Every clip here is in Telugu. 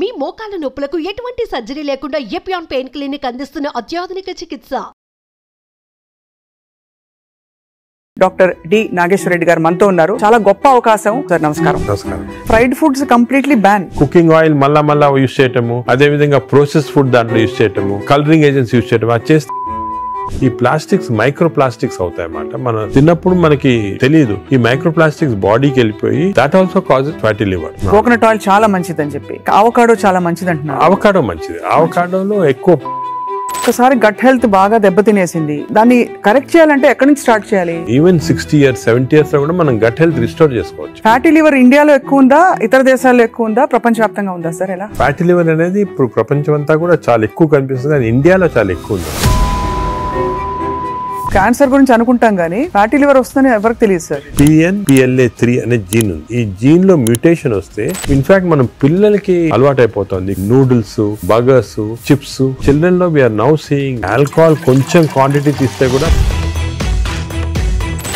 మీ మోకాళ్ళ నొప్పులకు ఎటువంటి సర్జరీ లేకుండా ఎపియాన్ పెయిన్ క్లినిక్ అందిస్తున్న అత్యాధునిక చికిత్స. డాక్టర్ డి నాగేశ్వర రెడ్డి గారు మనతో ఉన్నారు. చాలా గొప్ప అవకాశం సార్. నమస్కారం. నమస్కారం. Fried foods completely ban. Cooking oil మళ్ళా యూజ్ చేయటము, అదే విధంగా ప్రాసెస్ ఫుడ్ దాంట్లో యూజ్ చేయటము, కలరింగ్ ఏజెంట్స్ యూజ్ చేయటం, అది చేస్తే ఈ ప్లాస్టిక్స్ మైక్రో ప్లాస్టిక్స్ అవుతాయి అన్నమాట. మనం తిన్నప్పుడు మనకి తెలియదు, ఈ మైక్రో ప్లాస్టిక్స్ బాడీకి వెళ్ళిపోయి that also causes fatty liver. Coconut oil చాలా మంచిది అని చెప్పి, అవకాడో చాలా మంచిది అంటున్నారు. అవకాడో మంచిది. అవకాడోలో ఎక్కువ ఒకసారి గట్ హెల్త్ బాగా దెబ్బతినేసింది, దాన్ని కరెక్ట్ చేయాలంటే ఎక్కడి నుంచి స్టార్ట్ చేయాలి? ఈవెన్ 60 years 70 years లో కూడా మనం గట్ హెల్త్ రిస్టోర్ చేసుకోవచ్చు. ఫ్యాటీ లివర్ ఇండియాలో ఎక్కువ ఉందా, ఇతర దేశాల్లో ఎక్కువ ఉందా, ప్రపంచవ్యాప్తంగా ఉందా సార్? ఎలా? ఫ్యాటీ లివర్ అనేది ఇప్పుడు ప్రపంచం అంతా కూడా చాలా ఎక్కువ కనిపిస్తుంది, కానీ ఇండియాలో చాలా ఎక్కువ ఉంది. క్యాన్సర్ గురించి అనుకుంటాం కానీ ఫ్యాటీ లివర్ వస్తుందని ఎవరికి తెలియదు సార్. PNPLA3 అనే జీన్ ఉంది. ఈ జీన్ లో మ్యూటేషన్ వస్తే ఇన్ఫాక్ట్ మనం పిల్లలకి అలవాటు అయిపోతుంది నూడిల్స్, బర్గర్స్, చిప్స్. చిల్డ్రన్ లో వీఆర్ నౌ సీయింగ్ ఆల్కహాల్ కొంచెం క్వాంటిటీ తీస్తే కూడా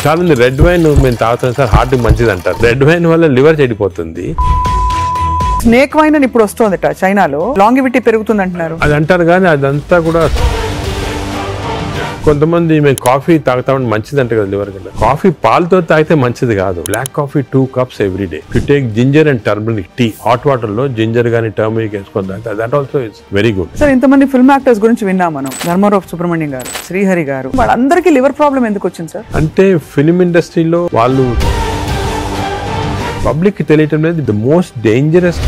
చాలా మంది రెడ్ వైన్ మేము తాగుతాం సార్, హార్ట్ మంచిది అంటారు. రెడ్ వైన్ వల్ల లివర్ చెడిపోతుంది. స్నేక్ వైన్ అని ఇప్పుడు వస్తుందట చైనాలో, లాంగివిటీ పెరుగుతుంది అంటున్నారు. అది అంటారు కానీ అదంతా కూడా కొంతమంది మేము కాఫీ తాగుతామని మంచిది అంటే కదా లివర్ కింద. కాఫీ పాలతో తాగితే మంచిది కాదు. Black coffee 2 cups every day. You take ginger and turmeric tea, hot water లో జింజర్ గానీ టర్మరిక్ వేసుకొని తాగితే that also it's very good. Sir, ఇంతమంది ఫిల్మ్ యాక్టర్స్ గురించి విన్నాం మనం, ధర్మారావు సుబ్రహ్మణ్యం గారు, శ్రీహరి గారు, వాళ్ళందరికీ లివర్ ప్రాబ్లం ఎందుకు వచ్చింది సార్? అంటే ఫిల్మ్ ఇండస్ట్రీలో వాళ్ళు పబ్లిక్ కి తెలియటం లేదు. The most dangerous.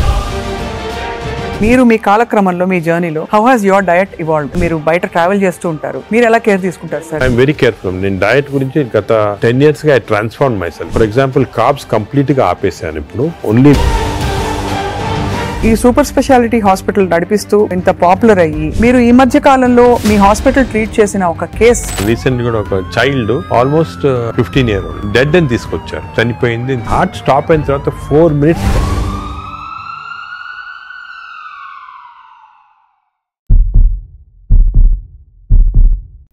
మీరు మీ కాలక్రమంలో, మీ జర్నీలో how has your diet evolved? మీరు బయట ట్రావెల్ చేస్తూ ఉంటారు, మీరు ఎలా కేర్ తీసుకుంటారు సార్? I'm very careful. నేను డయట్ గురించి గత 10 years గా I transform my self. For example carbs complete గా ఆపేసాను. ఇప్పుడు ఓన్లీ ఈ సూపర్ స్పెషాలిటీ హాస్పిటల్ నడిపిస్తూ ఇంత పాపులర్ అయ్యి, మీరు ఈ మధ్య కాలంలో మీ హాస్పిటల్ ట్రీట్ చేసిన ఒక కేస్, రీసెంట్ గా ఒక చైల్డ్ ఆల్మోస్ట్ 15 years డెడ్ అని తీసుకొచ్చారు, చనిపోయింది. హార్ట్ స్టాప్ అయిన తర్వాత 4 minutes.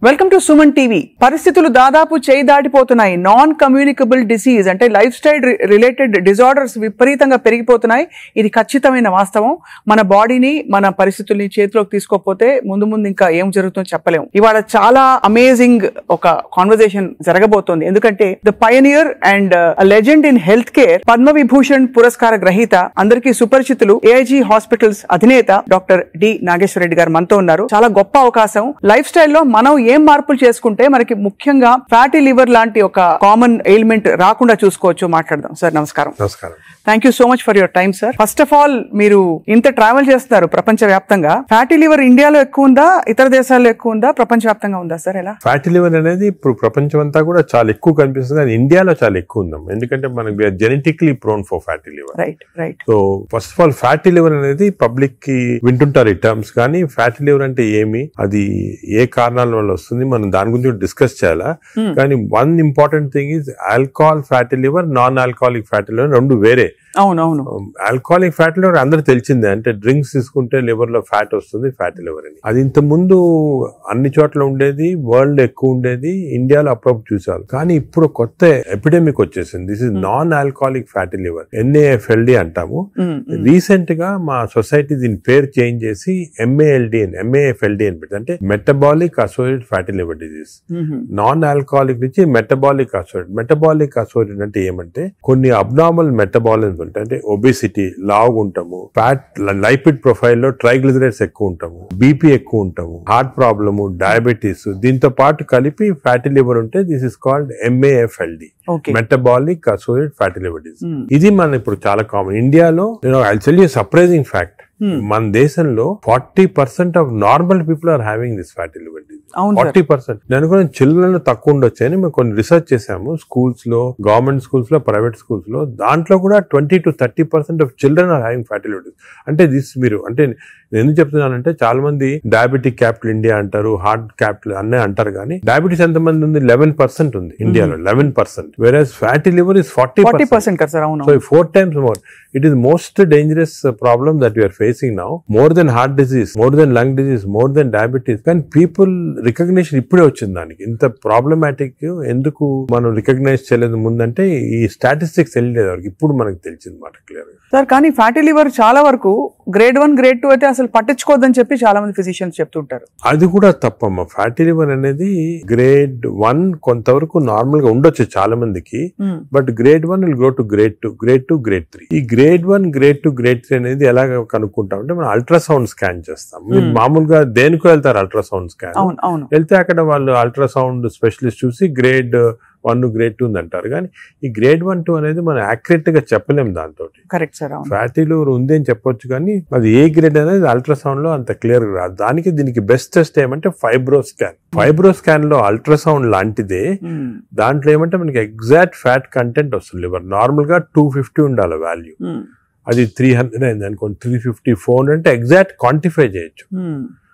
Welcome to Suman TV. పరిస్థితులు దాదాపు చేయి దాటిపోతున్నాయి. నాన్ కమ్యూనికబుల్ డిసీజ్ అంటే లైఫ్ స్టైల్ రిలేటెడ్ డిజార్డర్స్ విపరీతంగా పెరిగిపోతున్నాయి. ఇది ఖచ్చితమైన వాస్తవం. మన బాడీని, మన పరిస్థితుల్ని చేతిలోకి తీసుకోకపోతే ముందు ఇంకా ఏం జరుగుతుందో చెప్పలేము. ఇవాళ చాలా అమేజింగ్ ఒక కాన్వర్సేషన్ జరగబోతోంది. ఎందుకంటే the pioneer and legend in health care, Padma Vibhushan పురస్కార గ్రహీత, అందరికీ సుపరిచితులు, ఏఐజీ హాస్పిటల్స్ అధినేత డాక్టర్ డి నాగేశ్వర రెడ్డి గారు మనతో ఉన్నారు. చాలా గొప్ప అవకాశం. లైఫ్ స్టైల్లో మనం ఏం మార్పులు చేసుకుంటే మనకి ముఖ్యంగా ఫ్యాటీ లివర్ లాంటి ఒక కామన్ ఎయిల్మెంట్ రాకుండా చూసుకోవచ్చు, మాట్లాడదాం. సార్ నమస్కారం. నమస్కారం. Thank you so much for your time sir. First of all, మీరు ఇంత ట్రావెల్ చేస్తున్నారు ప్రపంచ వ్యాప్తంగా. ఫ్యాటీ లివర్ ఇండియాలో ఎక్కువ ఉందా, ఇతర దేశాల్లో ఎక్కువ ఉందా, ప్రపంచ వ్యాప్తంగా ఉందా సార్? ఎలా? ఫ్యాటీ లివర్ అనేది ఇప్పుడు ప్రపంచం అంతా కూడా చాలా ఎక్కువ కనిపిస్తుంది, కానీ ఇండియాలో చాలా ఎక్కువ ఉందాం. ఎందుకంటే మనకి genetically prone for fatty liver. Right. So first of all fatty liver అనేది పబ్లిక్ కి వింటుంటారు ఈ టర్మ్స్, కానీ ఫ్యాటీ లివర్ అంటే ఏమి, అది ఏ కారణాల వల్ల వస్తుంది, మనం దాని గురించి డిస్కస్ చేయాలా. కానీ one important thing is alcohol fatty liver, non alcoholic fatty liver రెండు వేరే. అవునవును. ఆల్కహాలిక్ ఫ్యాటీ లివర్ అందరూ తెలిసిందే, అంటే డ్రింక్స్ తీసుకుంటే లివర్ లో ఫ్యాట్ వస్తుంది, ఫ్యాటీ లివర్ అని. అది ఇంత ముందు అన్ని చోట్ల ఉండేది, వరల్డ్ ఎక్కువ ఉండేది, ఇండియాలో అప్పుడప్పుడు చూసారు. కానీ ఇప్పుడు కొత్త ఎపిడెమిక్ వచ్చేసింది. This is non alcoholic fatty liver, NAFLD అంటాము. రీసెంట్ గా మా సొసైటీ దీని పేరు చేంజ్ చేసి MAFLD అని పెట్టి, అంటే metabolic associated fatty liver disease. Non alcoholic నుంచి మెటబాలిక్ అసోసియేటెడ్. మెటబాలిక్ అసోసియేటెడ్ అంటే ఏమంటే కొన్ని అబ్నార్మల్ మెటబాలిజం ఉంటాయి, అంటే ఒబేసిటీ, లావుగా ఉంటాము, ఫ్యాట్ లైపిడ్ ప్రొఫైల్ లో ట్రైగ్లిజరైడ్స్ ఎక్కువ ఉంటాము, బీపీ ఎక్కువ ఉంటాము, హార్ట్ ప్రాబ్లము, డయాబెటీస్, దీంతో పాటు కలిపి ఫ్యాటీ లివర్ ఉంటే this is called MAFLD, metabolic associated fatty liver disease. ఇది మన ఇప్పుడు చాలా కామన్. ఇండియాలో I tell you surprising fact, మన దేశంలో 40% of normal people are having this fatty liver disease. 40%. నేను కూడా చిల్డ్రన్ లో తక్కువ ఉండొచ్చు అని మేము కొన్ని రీసెర్చ్ చేసాము. స్కూల్స్ లో, గవర్నమెంట్ స్కూల్స్ లో, ప్రైవేట్ స్కూల్స్ లో, దాంట్లో కూడా 20 to 30% of children are having fatty liver disease. అంటే దిస్ మీరు, అంటే నేను ఎందుకు చెప్తున్నానంటే చాలా మంది డయాబెటిక్ క్యాపిటల్ ఇండియా అంటారు, హార్ట్ క్యాపిటల్ అన్నీ అంటారు, కానీ డయాబెటీస్ ఎంతమంది ఉంది? 11% ఉంది ఇండియాలో, 11%. వెరాజ్ fatty liver is 40%. So 4 times more. It is most dangerous problem that we are facing now, more than heart disease, more than lung disease, more than diabetes. When people recognition ఇప్పుడే వచ్చింది దానికి. ఇంత ప్రాబ్లమాటిక్ ఎందుకు మనం రికగ్నైజ్ చేయలేదు ముందంటే ఈ స్టాటిస్టిక్స్ తెలియలేదు వరకు, ఇప్పుడు మనకు తెలిసింది మాట క్లియర్ గా. సార్ కానీ ఫ్యాటీ లివర్ చాలా వరకు గ్రేడ్ 1 గ్రేడ్ 2 అయితే అసలు పట్టించుకోవద్దని చెప్పి చాలా మంది ఫిజిషియన్స్ చెప్తుంటారు. అది కూడా తప్పమ్మా. ఫ్యాటీ లివర్ అనేది గ్రేడ్ 1 కొంతవరకు నార్మల్ గా ఉండొచ్చు చాలా మందికి, but grade 1 will go to grade 2, grade 2, grade 3. ఈ గ్రేడ్ 1, గ్రేడ్ 2, గ్రేడ్ 3 అనేది ఎలా కనుక్కుంటాం అంటే మనం అల్ట్రాసౌండ్ స్కాన్ చేస్తాం. మీరు మామూలుగా దేనికో వెళ్తారు అల్ట్రాసౌండ్ స్కాన్, వెళ్తే అక్కడ వాళ్ళు అల్ట్రాసౌండ్ స్పెషలిస్ట్ చూసి గ్రేడ్ 1, గ్రేడ్ 2 అంటారు. కానీ ఈ గ్రేడ్ 1, 2 అనేది మనం యాక్యురేట్ గా చెప్పలేము దాంతో. Correct sir. ఫ్యాటీ లివర్ ఉంది అని చెప్పొచ్చు కానీ అది ఏ గ్రేడ్ అనేది అల్ట్రాసౌండ్ లో అంత క్లియర్ గా రాదు. దానికి దీనికి బెస్ట్ టెస్ట్ ఏమంటే ఫైబ్రో స్కాన్. ఫైబ్రో స్కాన్ లో అల్ట్రాసౌండ్ లాంటిదే, దాంట్లో ఏమంటే మనకి ఎగ్జాక్ట్ ఫ్యాట్ కంటెంట్ వస్తుంది లివర్. నార్మల్ గా 250 ఉండాలి వాల్యూ, అది 300 అయింది అనుకోండి, 350, 400 అంటే ఎగ్జాక్ట్ క్వాంటిఫై చేయొచ్చు.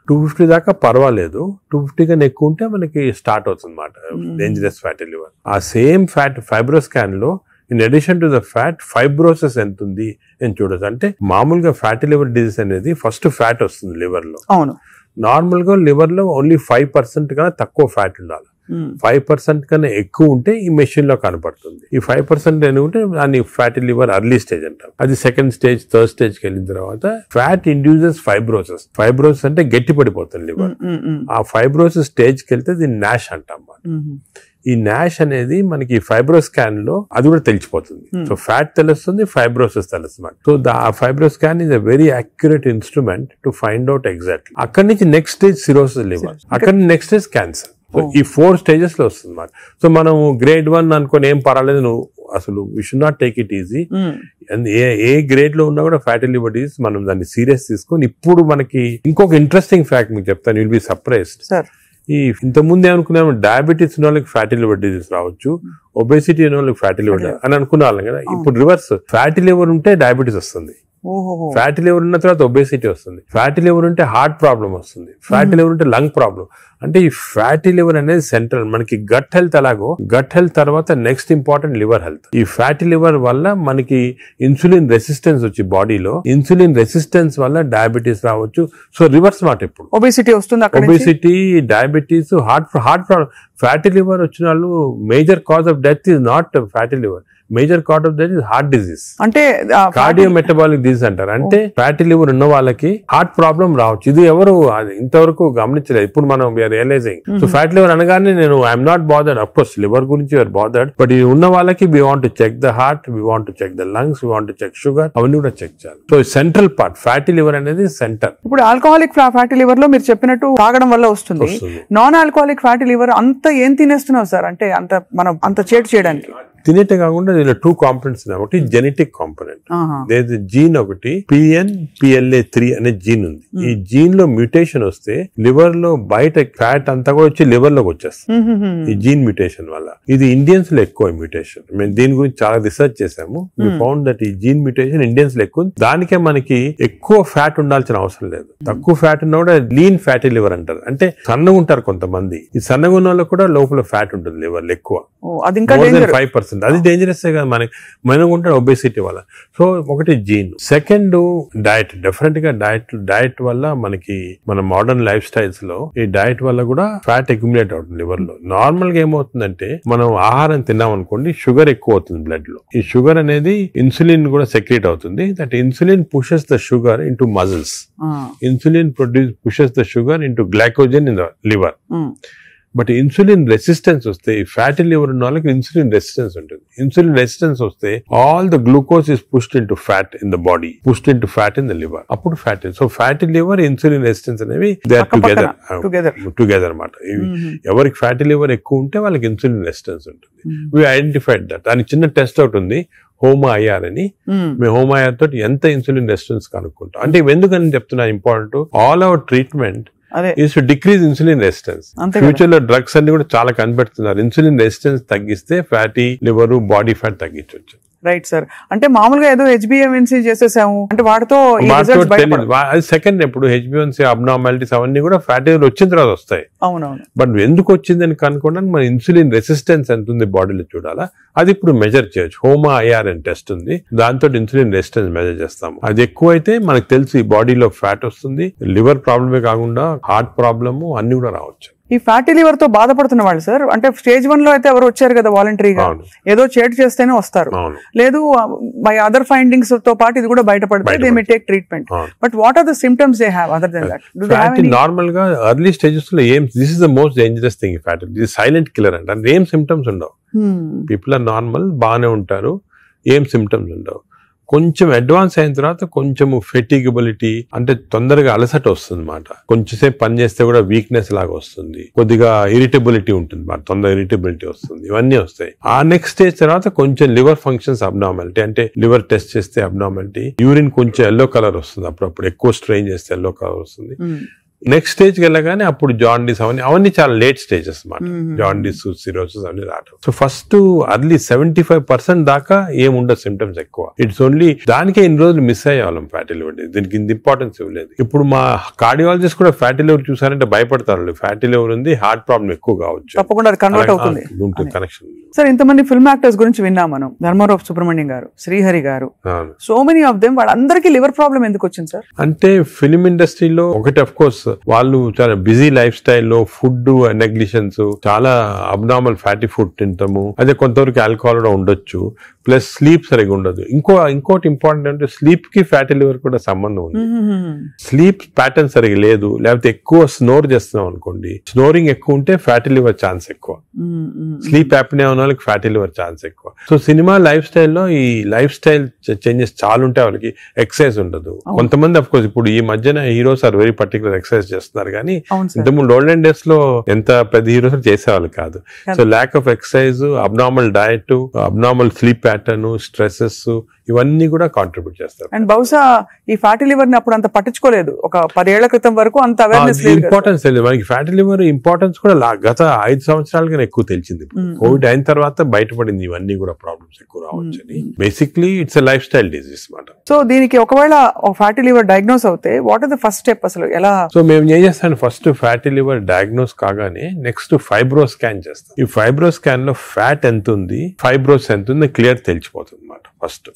250 దాకా పర్వాలేదు, 250 కన్నా ఎక్కువ ఉంటే మనకి స్టార్ట్ అవుతుంది అన్నమాట డేంజరస్ ఫ్యాటీ లివర్. ఆ సేమ్ ఫ్యాట్ ఫైబ్రో స్కాన్ లో in addition to the fat fibrosis ఎంత ఉంది అని చూడొచ్చు. అంటే మామూలుగా ఫ్యాటీ లివర్ డిజీజ్ అనేది ఫస్ట్ ఫ్యాట్ వస్తుంది లివర్ లో. అవును, నార్మల్ గా లివర్ లో ఓన్లీ 5% కన్నా తక్కువ ఫ్యాట్ ఉండాలి. 5% కన్నా ఎక్కువ ఉంటే ఈ మెషిన్ లో కనపడుతుంది. ఈ 5% ఉంటే దాన్ని ఫ్యాటీ లివర్ అర్లీ స్టేజ్ అంటాం. అది సెకండ్ స్టేజ్, థర్డ్ స్టేజ్ కి వెళ్ళిన తర్వాత ఫ్యాట్ ఇండ్యూసెస్ ఫైబ్రోసిస్. ఫైబ్రోసిస్ అంటే గట్టి పడిపోతుంది లివర్. ఆ ఫైబ్రోసిస్ స్టేజ్ కి వెళ్తే దీన్ని నాష్ అంటాం. ఈ నాష్ అనేది మనకి ఫైబ్రో స్కాన్ లో అది కూడా తెలిసిపోతుంది. సో ఫ్యాట్ తెలుస్తుంది, ఫైబ్రోసిస్ తెలుస్తుంది. సో ఆ fibro scan is a very accurate instrument to find out exactly. అక్కడి నుంచి నెక్స్ట్ స్టేజ్ సిరోసిస్ లివర్, అక్కడి నుంచి నెక్స్ట్ స్టేజ్ క్యాన్సర్. సో ఈ 4 స్టేజెస్ లో వస్తుంది అన్నమాట. సో మనం గ్రేడ్ 1 అనుకుని ఏం పర్వాలేదు, నువ్వు అసలు we should not take it easy. ఏ గ్రేడ్ లో ఉన్నా కూడా ఫ్యాటీ లివర్ డిసీజ్ మనం దాన్ని సీరియస్ తీసుకొని, ఇప్పుడు మనకి ఇంకొక ఇంట్రెస్టింగ్ ఫ్యాక్ట్ మీకు చెప్తాను, విల్ బి సర్ప్రైజ్డ్. ఈ ఇంతకుముందు ఏమనుకున్నాము, డయాబెటీస్ ఉన్న వాళ్ళకి ఫ్యాటీ లివర్ డిసీజ్ రావచ్చు, ఒబేసిటీ ఉన్న వాళ్ళకి ఫ్యాటీ లివర్ అని అనుకునే వాళ్ళం కదా. ఇప్పుడు రివర్స్, ఫ్యాటీ లివర్ ఉంటే డయాబెటీస్ వస్తుంది, ఫ్యాటీ లివర్ ఉన్న తర్వాత ఒబేసిటీ వస్తుంది, ఫ్యాటీ లివర్ ఉంటే హార్ట్ ప్రాబ్లం వస్తుంది, ఫ్యాటీ లివర్ ఉంటే లంగ్ ప్రాబ్లం. అంటే ఈ ఫ్యాటీ లివర్ అనేది సెంట్రల్. మనకి గట్ హెల్త్ ఎలాగో, గట్ హెల్త్ తర్వాత నెక్స్ట్ ఇంపార్టెంట్ లివర్ హెల్త్. ఈ ఫ్యాటీ లివర్ వల్ల మనకి ఇన్సులిన్ రెసిస్టెన్స్ వచ్చి బాడీలో, ఇన్సులిన్ రెసిస్టెన్స్ వల్ల డయాబెటీస్ రావచ్చు. సో రివర్స్ మాట, ఇప్పుడు ఒబేసిటీ వస్తుంది, obesity, diabetes, heart problem. Fatty liver వచ్చిన వాళ్ళు major cause of death is not fatty liver, major cause of that is heart disease, అంటే కార్డియో మెటబాలిక్ డిజీజ్ అంటారు. అంటే ఫ్యాటీ లివర్ ఉన్న వాళ్ళకి హార్ట్ ప్రాబ్లం రావచ్చు. ఇది ఎవరు ఇంతవరకు గమనించలేదు, ఇప్పుడు మనం we are realising. So fatty liver అనగానే నేను I'm not bothered, of course liver గురించి యూఆర్ బాదర్డ్, బట్ ఇది ఉన్న వాళ్ళకి we want to check the heart, we want to check the lungs, we want to check sugar, అవన్నీ కూడా చెక్ చేయాలి. So central part fatty liver అనేది సెంటర్. ఇప్పుడు ఆల్కహాలిక్ ఫ్యాటీ లివర్ లో మీరు చెప్పినట్టు తాగడం వల్ల వస్తుంది. నాన్ ఆల్కహాలిక్ ఫ్యాటీ లివర్ అంత ఏం తినేస్తున్నావు సార్, అంటే అంత మనం అంత చేటు చేయడానికి? తినేటే కాకుండా దీనిలో 2 కాంపోనెంట్స్ ఉన్నాయి. ఒకటి జెనెటిక్ కాంపోనెంట్, జీన్ ఒకటి PNPLA3 అనే జీన్ ఉంది. ఈ జీన్ లో మ్యూటేషన్ వస్తే లివర్ లో బయట ఫ్యాట్ అంతా కూడా వచ్చి లివర్ లోకి వచ్చేస్తుంది ఈ జీన్ మ్యూటేషన్ వల్ల. ఇది ఇండియన్స్ లో ఎక్కువ మ్యూటేషన్. మేము దీని గురించి చాలా రీసెర్చ్ చేసాము. వి ఫౌండ్ దట్ ఈ జీన్ మ్యూటేషన్ ఇండియన్స్ లో ఎక్కువ. దానికే మనకి ఎక్కువ ఫ్యాట్ ఉండాల్సిన అవసరం లేదు. తక్కువ ఫ్యాట్ ఉన్నా కూడా లీన్ ఫ్యాటీ లివర్ అంటారు. అంటే సన్నగా ఉంటారు కొంతమంది, ఈ సన్నగా ఉన్న వాళ్ళకి కూడా లోపల ఫ్యాట్ ఉంటుంది లివర్ లో ఎక్కువ, 5%. అది డేంజరస్ కదా మనం ఉంటాడు ఒబేసిటీ వల్ల. సో ఒకటి జీన్. Second diet. డెఫినెట్ గా డైట్ వల్ల మనకి మన మోడర్న్ లైఫ్ స్టైల్స్ లో ఈ డైట్ వల్ల కూడా ఫ్యాట్ అక్యుములేట్ అవుతుంది లివర్ లో. నార్మల్ గా ఏమవుతుందంటే మనం ఆహారం తిన్నాం అనుకోండి, షుగర్ ఎక్కువ అవుతుంది బ్లడ్ లో. ఈ షుగర్ అనేది ఇన్సులిన్ కూడా సెక్రేట్ అవుతుంది. That insulin pushes the sugar into muscles. Insulin pushes the sugar into glycogen in the liver. But insulin resistance వస్తే, ఈ ఫ్యాటీ లివర్ ఉన్న వాళ్ళకి ఇన్సులిన్ రెసిస్టెన్స్ ఉంటుంది. ఇన్సులిన్ రెసిస్టెన్స్ వస్తే all the glucose is pushed into fat in the body, pushed into fat in the liver. అప్పుడు fatty. So fatty liver, insulin resistance అనేవి దే ఆర్ టుగెదర్ అన్నమాట. ఎవరికి ఫ్యాటీ లివర్ ఎక్కువ ఉంటే వాళ్ళకి ఇన్సులిన్ రెసిస్టెన్స్ ఉంటుంది. We identified that. దానికి చిన్న టెస్ట్ అవుట్ ఉంది, హోమా-IR అని. మేము హోమా-IR తోటి ఎంత ఇన్సులిన్ రెసిస్టెన్స్ కనుక్కుంటాం. అంటే ఎందుకని చెప్తున్నా important, all our treatment is to decrease insulin resistance. Future లో డ్రగ్స్ అన్ని కూడా చాలా కనిపెడుతున్నారు. ఇన్సులిన్ రెసిస్టెన్స్ తగ్గిస్తే ఫ్యాటీ లివర్, బాడీ ఫ్యాట్ తగ్గించవచ్చు. Right sir. అంటే మామూలుగా ఏదో HbA1c చేసేసాము అంటే వాటితో సెకండ్ ఎప్పుడు HbA1c అబ్నార్మాలిటీస్ అవన్నీ కూడా ఫ్యాటీ లివర్ వచ్చిన తర్వాత వస్తాయి. అవునవును. బట్ ఎందుకు వచ్చిందని కనుక్కోవడానికి మన ఇన్సులిన్ రెసిస్టెన్స్ ఎంత ఉంది బాడీలో చూడాలా. అది ఇప్పుడు మెజర్ చేయొచ్చు. హోమా-IR అని టెస్ట్ ఉంది, దాంతో ఇన్సులిన్ రెసిస్టెన్స్ మెజర్ చేస్తాము. అది ఎక్కువ అయితే మనకు తెలుసు ఈ బాడీలో ఫ్యాట్ వస్తుంది. లివర్ ప్రాబ్లమే కాకుండా హార్ట్ ప్రాబ్లము అన్ని కూడా రావచ్చు. ఈ ఫ్యాటీ లివర్ తో బాధపడుతున్న వాళ్ళు సార్, అంటే స్టేజ్ 1 లో అయితే ఎవరు వచ్చారు కదా వాలంటరీగా, ఏదో చేటు చేస్తేనే వస్తారు, లేదు బై అదర్ ఫైండింగ్స్ తో పాటు ఇది కూడా బయటపడితే they may take treatment. But what are the symptoms they have other than that? Normal గా ఎర్లీ స్టేజెస్ లో ఏం, this is the most dangerous thing fatty, this silent killer అంటే ఏం సిమ్టమ్స్ ఉండవు. పీపుల్ ఆర్ నార్మల్, బాగానే ఉంటారు, ఏం సిమ్టమ్స్ ఉండవు. కొంచెం అడ్వాన్స్ అయిన తర్వాత కొంచెం ఫెటిగబిలిటీ అంటే తొందరగా అలసట వస్తుంది అన్నమాట. కొంచెంసేపు పని చేస్తే కూడా వీక్నెస్ లాగా వస్తుంది, కొద్దిగా ఇరిటబిలిటీ ఉంటుంది, తొందరగా ఇరిటబిలిటీ వస్తుంది, ఇవన్నీ వస్తాయి. ఆ నెక్స్ట్ స్టేజ్ తర్వాత కొంచెం లివర్ ఫంక్షన్స్ అబ్నార్మాలిటీ, అంటే లివర్ టెస్ట్ చేస్తే అబ్నార్మాలిటీ, యూరిన్ కొంచెం ఎల్లో కలర్ వస్తుంది, అప్పుడప్పుడు ఎక్కువ స్ట్రెయిన్ చేస్తే ఎల్లో కలర్ వస్తుంది. నెక్స్ట్ స్టేజ్కి వెళ్ళగానే అప్పుడు జాండీస్ అవన్నీ చాలా లేట్ స్టేజెస్ అన్నమాట. జాండీస్, సిరోసిస్ అవన్నీ రావడం. సో ఫస్ట్ అర్లీ 75% దాకా ఏముండదు సిమ్టమ్స్ ఎక్కువ. ఇట్స్ ఓన్లీ దానికే ఇన్ని రోజులు మిస్ అయ్యేవాళ్ళం ఫ్యాటీ లివర్, దీనికి ఇంత ఇంపార్టెన్స్ ఇవ్వలేదు. ఇప్పుడు మా కార్డియాలజిస్ట్ కూడా ఫ్యాటీ లివర్ చూసారంటే భయపడతారు, ఫ్యాటీ లివర్ ఉంది, హార్ట్ ప్రాబ్లం ఎక్కువ కావచ్చు, తప్పకుండా కన్వర్ట్ అవుతుంది కనెక్షన్. సార్ ఇంతమంది ఫిల్మ్ యాక్టర్స్ గురించి విన్నాం మనం, ధర్మారావు సుబ్రహ్మణ్యం గారు, శ్రీహరి గారు, సో మెనీ ఆఫ్ దెమ్, వాళ్ళందరికీ లివర్ ప్రాబ్లం ఎందుకు వచ్చింది సార్? అంటే ఫిల్మ్ ఇండస్ట్రీలో ఒకటి అఫ్ కోర్స్ వాళ్ళు చాలా బిజీ లైఫ్ స్టైల్లో ఫుడ్ నెగ్లిజెన్స్, చాలా అబ్నార్మల్ ఫ్యాటీ ఫుడ్ తింటాము, అదే కొంతవరకు ఆల్కహాల్ కూడా ఉండొచ్చు, ప్లస్ స్లీప్ సరిగా ఉండదు. ఇంకోటి ఇంపార్టెంట్ అంటే స్లీప్ కి ఫ్యాటీ లివర్ కూడా సంబంధం ఉంది. స్లీప్ ప్యాటర్న్ సరిగా లేదు, లేకపోతే ఎక్కువ స్నోర్ చేస్తున్నాం అనుకోండి, స్నోరింగ్ ఎక్కువ ఉంటే ఫ్యాటీ లివర్ ఛాన్స్ ఎక్కువ, స్లీప్ యాప్నియా ఉన్న వాళ్ళకి ఫ్యాటీ లివర్ ఛాన్స్ ఎక్కువ. సో సినిమా లైఫ్ స్టైల్లో ఈ లైఫ్ స్టైల్ చేంజెస్ చాలా ఉంటాయి, వాళ్ళకి ఎక్సర్సైజ్ ఉండదు. కొంతమంది అఫ్ కోర్స్ ఇప్పుడు ఈ మధ్యన heroes are very particular exercise చేస్తున్నారు, కానీ ఇంతకుముందు ఓల్డెన్ డేస్ లో ఎంత పెద్ద హీరోస్ చేసేవాళ్ళు కాదు. So lack of exercise, abnormal diet, abnormal sleep pattern, stresses, ఇవన్నీ కూడా కాంట్రిబ్యూట్ చేస్తారు. అండ్ బహుశా ఈ ఫ్యాటీ లివర్ ని అప్పుడు అంత పట్టించుకోలేదు, ఒక 10 ఏళ్ల క్రితం వరకు అంత అవేర్నెస్ లేదు, ఇంపార్టెన్స్ తెలియదు మనకి. ఫ్యాటీ లివర్ ఇంపార్టెన్స్ కూడా గత 5 సంవత్సరాలుగా ఎక్కువ తెలిసింది. కోవిడ్ అయిన తర్వాత బయటపడింది ఇవన్నీ కూడా ప్రాబ్లమ్స్ ఎక్కువ రావచ్చు అని. Basically it's a life style disease మాట. సో దీనికి ఒకవేళ ఫ్యాటీ లివర్ డయాగ్నోస్ అవుతే what is the first step అసలు ఎలా? సో మేము ఏం చేస్తాం, ఫస్ట్ ఫ్యాటీ లివర్ డయాగ్నోస్ కాగానే నెక్స్ట్ ఫైబ్రో స్కాన్ చేస్తాం. ఈ ఫైబ్రో స్కాన్ లో ఫ్యాట్ ఎంత ఉంది, ఫైబ్రోస్ ఎంత ఉంది క్లియర్ తెలిసిపోతుంది అన్నమాట.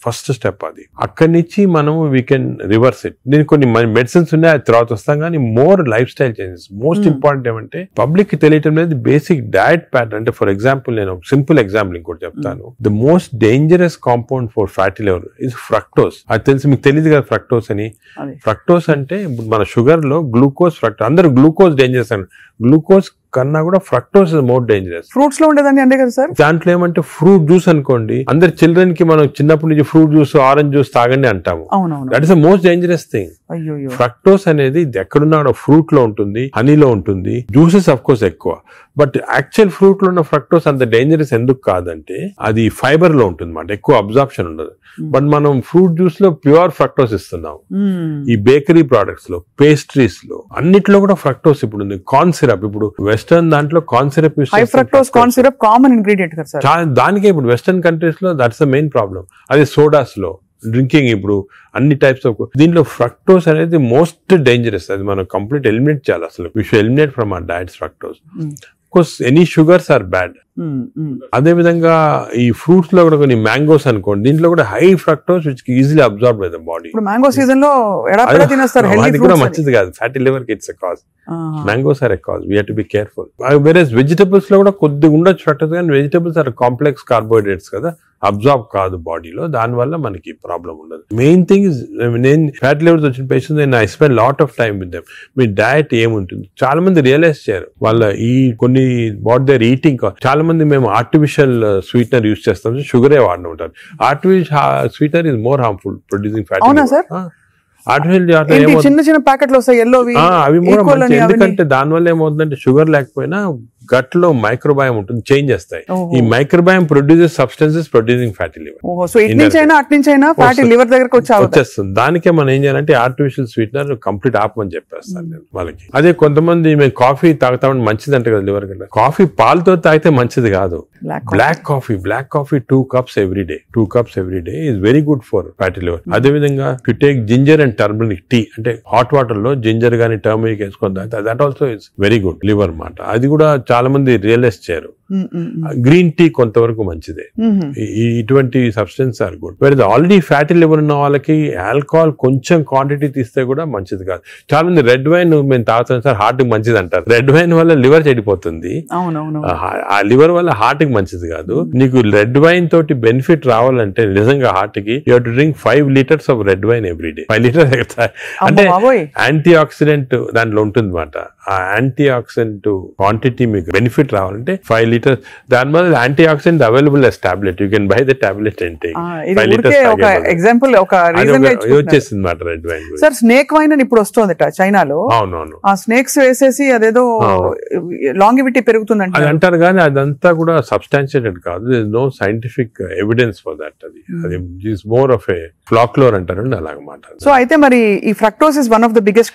ఫస్ట్ స్టెప్ అది. అక్కడి నుంచి మనము వీ కెన్ రివర్స్ ఇట్. దీనికి కొన్ని మెడిసిన్స్ ఉన్నాయి, అది తర్వాత వస్తాం, కానీ more life style changes. Most important ఏమంటే పబ్లిక్ కి తెలియటం లేదు బేసిక్ డయట్ ప్యాటర్న్. అంటే ఫర్ ఎగ్జాంపుల్ నేను సింపుల్ ఎగ్జాంపుల్ ఇంకోటి చెప్తాను. The most dangerous compound for fatty liver is fructose. అది తెలిసి మీకు తెలియదు కదా ఫ్రక్టోస్ అని. ఫ్రక్టోస్ అంటే ఇప్పుడు మన షుగర్ లో గ్లూకోజ్, ఫ్రక్టోస్, అందరూ గ్లూకోజ్ డేంజరస్ అని, గ్లూకోజ్ కన్నా కూడా fructose is more dangerous. Fruits లో ఉండేదండి అంతే కదా సార్. దాంట్లో ఏమంటే ఫ్రూట్ జ్యూస్ అనుకోండి, అందరు చిల్డ్రన్ కి మనం చిన్నప్పటి నుంచి ఫ్రూట్ జ్యూస్, ఆరెంజ్ జ్యూస్ తాగండి అంటాము. That is the most dangerous thing. Fructose అనేది ఎక్కడున్నా ఫ్రూట్ లో ఉంటుంది, హనీలో ఉంటుంది, జ్యూసెస్ అఫ్ కోర్స్ ఎక్కువ. బట్ యాక్చువల్ ఫ్రూట్ లో ఉన్న ఫ్రక్టోస్ అంత డేంజరస్ ఎందుకు కాదంటే అది ఫైబర్ లో ఉంటుంది అన్నమాట, ఎక్కువ అబ్జార్ప్షన్ ఉండదు. బట్ మనం ఫ్రూట్ జ్యూస్ లో ప్యూర్ ఫ్రక్టోస్ ఇస్తున్నాం. ఈ బేకరీ ప్రొడక్ట్స్ లో, పేస్ట్రీస్ లో, అన్నిట్లో కూడా ఫ్రక్టోస్ ఇప్పుడు ఉంది. కార్న్ సిరప్, ఇప్పుడు వెస్టర్న్ దాంట్లో కార్న్ సిరప్ యూస్ చేస్తారు. Fructose corn syrup common ingredient కదా సార్. దానికే ఇప్పుడు వెస్టర్న్ కంట్రీస్ లో దట్స్ ద మెయిన్ ప్రాబ్లం. అదే సోడాస్ లో, డ్రింకింగ్, ఇప్పుడు అన్ని టైప్స్ ఆఫ్ దీంట్లో ఫ్రక్టోస్ అనేది మోస్ట్ డేంజరస్. అది మనం కంప్లీట్ ఎలిమినేట్ చేయాలి అసలు. We should eliminate from our diets fructose. Course any sugars are bad. అదే విధంగా ఈ ఫ్రూట్స్ లో కూడా కొన్ని మ్యాంగోస్ అనుకోండి, దీంట్లో కూడా high fructose which easily absorb by the body. Mango season లో అది కూడా మంచిది కాదు, ఫ్యాటీ లివర్ కి it's a cause. Mangoes are a cause, we have to be careful. వేరేస్ వెజిటబుల్స్ లో కూడా కొద్దిగా ఉండొచ్చు ఫ్రక్టోస్, కానీ వెజిటబుల్స్ ఆర్ కాంప్లెక్స్ కార్బోహైడ్రేట్స్ కదా, అబ్జార్బ్ కాదు బాడీలో, దాని వల్ల మనకి ప్రాబ్లం ఉండదు. మెయిన్ థింగ్ ఇస్, నేను ఫ్యాటీ లివర్స్ వచ్చిన పేషెంట్స్ నేను I spend lot of time with them. Me diet ఏముంటుంది, చాలా మంది రియలైజ్ చేయరు వాళ్ళ ఈ కొన్ని వాట్ దేర్ ఈటింగ్. చాలా మంది మేము ఆర్టిఫిషియల్ స్వీట్నర్ యూజ్ చేస్తాం, షుగరే వాడిన ఉంటారు. Artificial sweetener is more harmful producing fatty liver. చిన్న చిన్న ప్యాకెట్లు వస్తాయి ఎల్లోవి, అవి ఎందుకంటే దానివల్ల ఏమవుతుందంటే షుగర్ లేకపోయినా గట్ లో మైక్రోబయామ్ ఉంటుంది, చేంజ్ చేస్తాయి. ఈ microbiome produces substances producing fatty liver. So ఇట్నుంచైనా అట్నుంచైనా ఫ్యాటీ లివర్ దగ్గరకు వచ్చేస్తుంది. దానికే మనం ఏం చేయాలంటే ఆర్టిఫిషియల్ స్వీట్నర్ కంప్లీట్ ఆపమని చెప్పేస్తాను నేను వాళ్ళకి. అదే కొంతమంది మేము కాఫీ తాగుతామని మంచిది అంటే కదా లివర్ కంటే, కాఫీ పాలతో తాగితే మంచిది కాదు. Black coffee 2 cups every day. 2 cups every day is very good for fatty liver. అదే విధంగా if you take ginger and turmeric tea, అంటే హాట్ వాటర్ లో జింజర్ గానీ టర్మరిక్ వేసుకొని తాగితే that also is very good liver మాట. అది కూడా చాలా చాలా మంది రియలైజ్ చేయరు. గ్రీన్ టీ కొంతవరకు మంచిదే. ఇటువంటి సబ్స్టెన్స్ ఆర్ గుడ్. వేరే ఆల్రెడీ ఫ్యాటీ లివర్ ఉన్న వాళ్ళకి ఆల్కహాల్ కొంచెం క్వాంటిటీ తీస్తే కూడా మంచిది కాదు. చాలా మంది రెడ్ వైన్ మేము తాగుతాం సార్ హార్ట్ కి మంచిది అంటారు. రెడ్ వైన్ వల్ల లివర్ చెడిపోతుంది. ఆ లివర్ వల్ల హార్ట్ కి మంచిది కాదు. నీకు రెడ్ వైన్ తోటి బెనిఫిట్ రావాలంటే నిజంగా హార్ట్ కి you have to drink 5 liters of red wine every day. 5 liters అంటే యాంటీ ఆక్సిడెంట్ దాంట్లో ఉంటుంది అనమాట. ఆ యాంటీ ఆక్సిడెంట్ క్వాంటిటీ మీకు బెనిఫిట్ రావాలంటే 5 liters. దాని వల్ల anti oxidant available as tablet. You can buy the tablet and take 5 liters. Example ఒక రీజన్ వచ్చేసింది మాట red wine. Sir snake wine అని ఇప్పుడు వస్తుంది చైనాలో. అవునవును. ఆ స్నేక్స్ వేసేసి అదేదో లాంగివిటీ పెరుగుతుంది అది అంటారు కానీ అదంతా కూడా సబ్స్టాన్షియేటెడ్ కాదు. No scientific evidence for that. అది is more of a folklore అంటారు అలాగమాట. సో అయితే మరి ఈ fructose is one of the biggest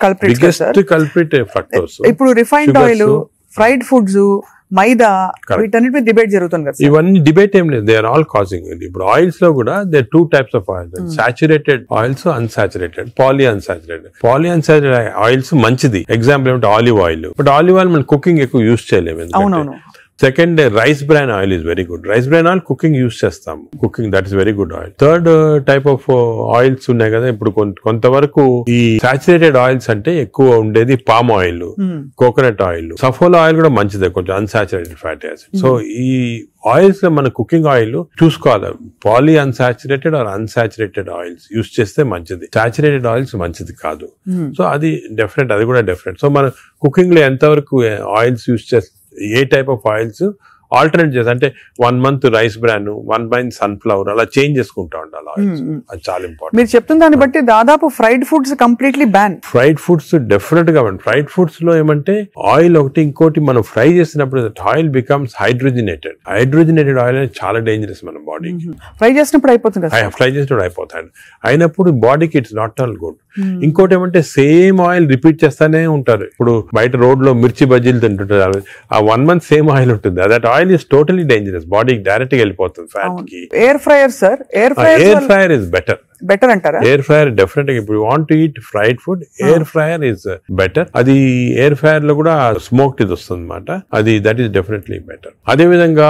culprit fructose. ఇప్పుడు refined oil, fried foods, maida, వీటన్నిటి మీద డిబేట్ జరుగుతుంది కదా. ఇవన్నీ డిబేట్ ఏం లేదు. They are all causing. ఇప్పుడు ఆయిల్స్ లో కూడా they 2 types of oils, saturated oils, unsaturated, poly unsaturated oils మంచిది. ఎగ్జాంపుల్ ఏమంటే olive oil. But olive oil మనం కుకింగ్ ఎక్కువ యూజ్ చేయలేము. Second, rice bran oil is very good. Rice bran oil cooking use చేస్తాం. Cooking that is very good oil. Third type of oils ఉన్నాయి కదా. ఇప్పుడు కొంతవరకు ఈ సాచురేటెడ్ ఆయిల్స్ అంటే ఎక్కువ ఉండేది palm oil, coconut oil, Saffola oil కూడా మంచిదే, కొంచెం అన్సాచురేటెడ్ ఫ్యాటీ యాసిడ్. సో ఈ ఆయిల్స్ లో మన కుకింగ్ ఆయిల్ చూసుకోవాలి. Poly unsaturated or unsaturated oils use చేస్తే మంచిది. సాచురేటెడ్ ఆయిల్స్ మంచిది కాదు. సో అది డెఫినెట్, అది కూడా డెఫినెట్. సో మన కుకింగ్ లో ఎంతవరకు ఆయిల్స్ యూజ్ చేస్తే, ఏ టైప్ ఆఫ్ ఆయిల్స్ ఆల్టర్నేట్ చేసి, అంటే 1 month rice bran, 1 month sunflower, అలా చేంజ్ చేసుకుంటా ఉండాలి ఆయిల్స్. అది చాలా ఇంపార్టెంట్. మీరు చెప్తున్న దాన్ని బట్టి దాదాపు fried foods completely ban. Fried foods definite గా బ్యాన్. ఫ్రైడ్ ఫుడ్స్ లో ఏమంటే ఆయిల్ ఒకటి, ఇంకోటి మనం ఫ్రై చేసినప్పుడు oil becomes hydrogenated. Hydrogenated oil అనేది చాలా డేంజరస్ మన బాడీకి. ఫ్రై చేసినప్పుడు అయిపోతుంది, అయినప్పుడు బాడీకి ఇట్స్ నాట్ ఆల్ గుడ్. ఇంకోటి ఏమంటే సేమ్ ఆయిల్ రిపీట్ చేస్తానే ఉంటారు. ఇప్పుడు బయట రోడ్ లో మిర్చి బజ్జీలు తింటుంటారు. ఆ 1 month సేమ్ ఆయిల్ ఉంటుంది. That oil is totally dangerous. బాడీకి డైరెక్ట్ గా వెళ్ళిపోతుంది ఫ్యాట్ కి. Air fryer sir, air fryer is better అంటారా? ఎయిర్ ఫ్రైయర్ డెఫినెట్ గా, ఇప్పుడు want to eat fried food, air fryer is better. అది ఎయిర్ ఫ్రైయర్ లో కూడా స్మోక్డ్ ఇది వస్తుంది అనమాట. అది దట్ ఈస్ డెఫినెట్లీ బెటర్. అదే విధంగా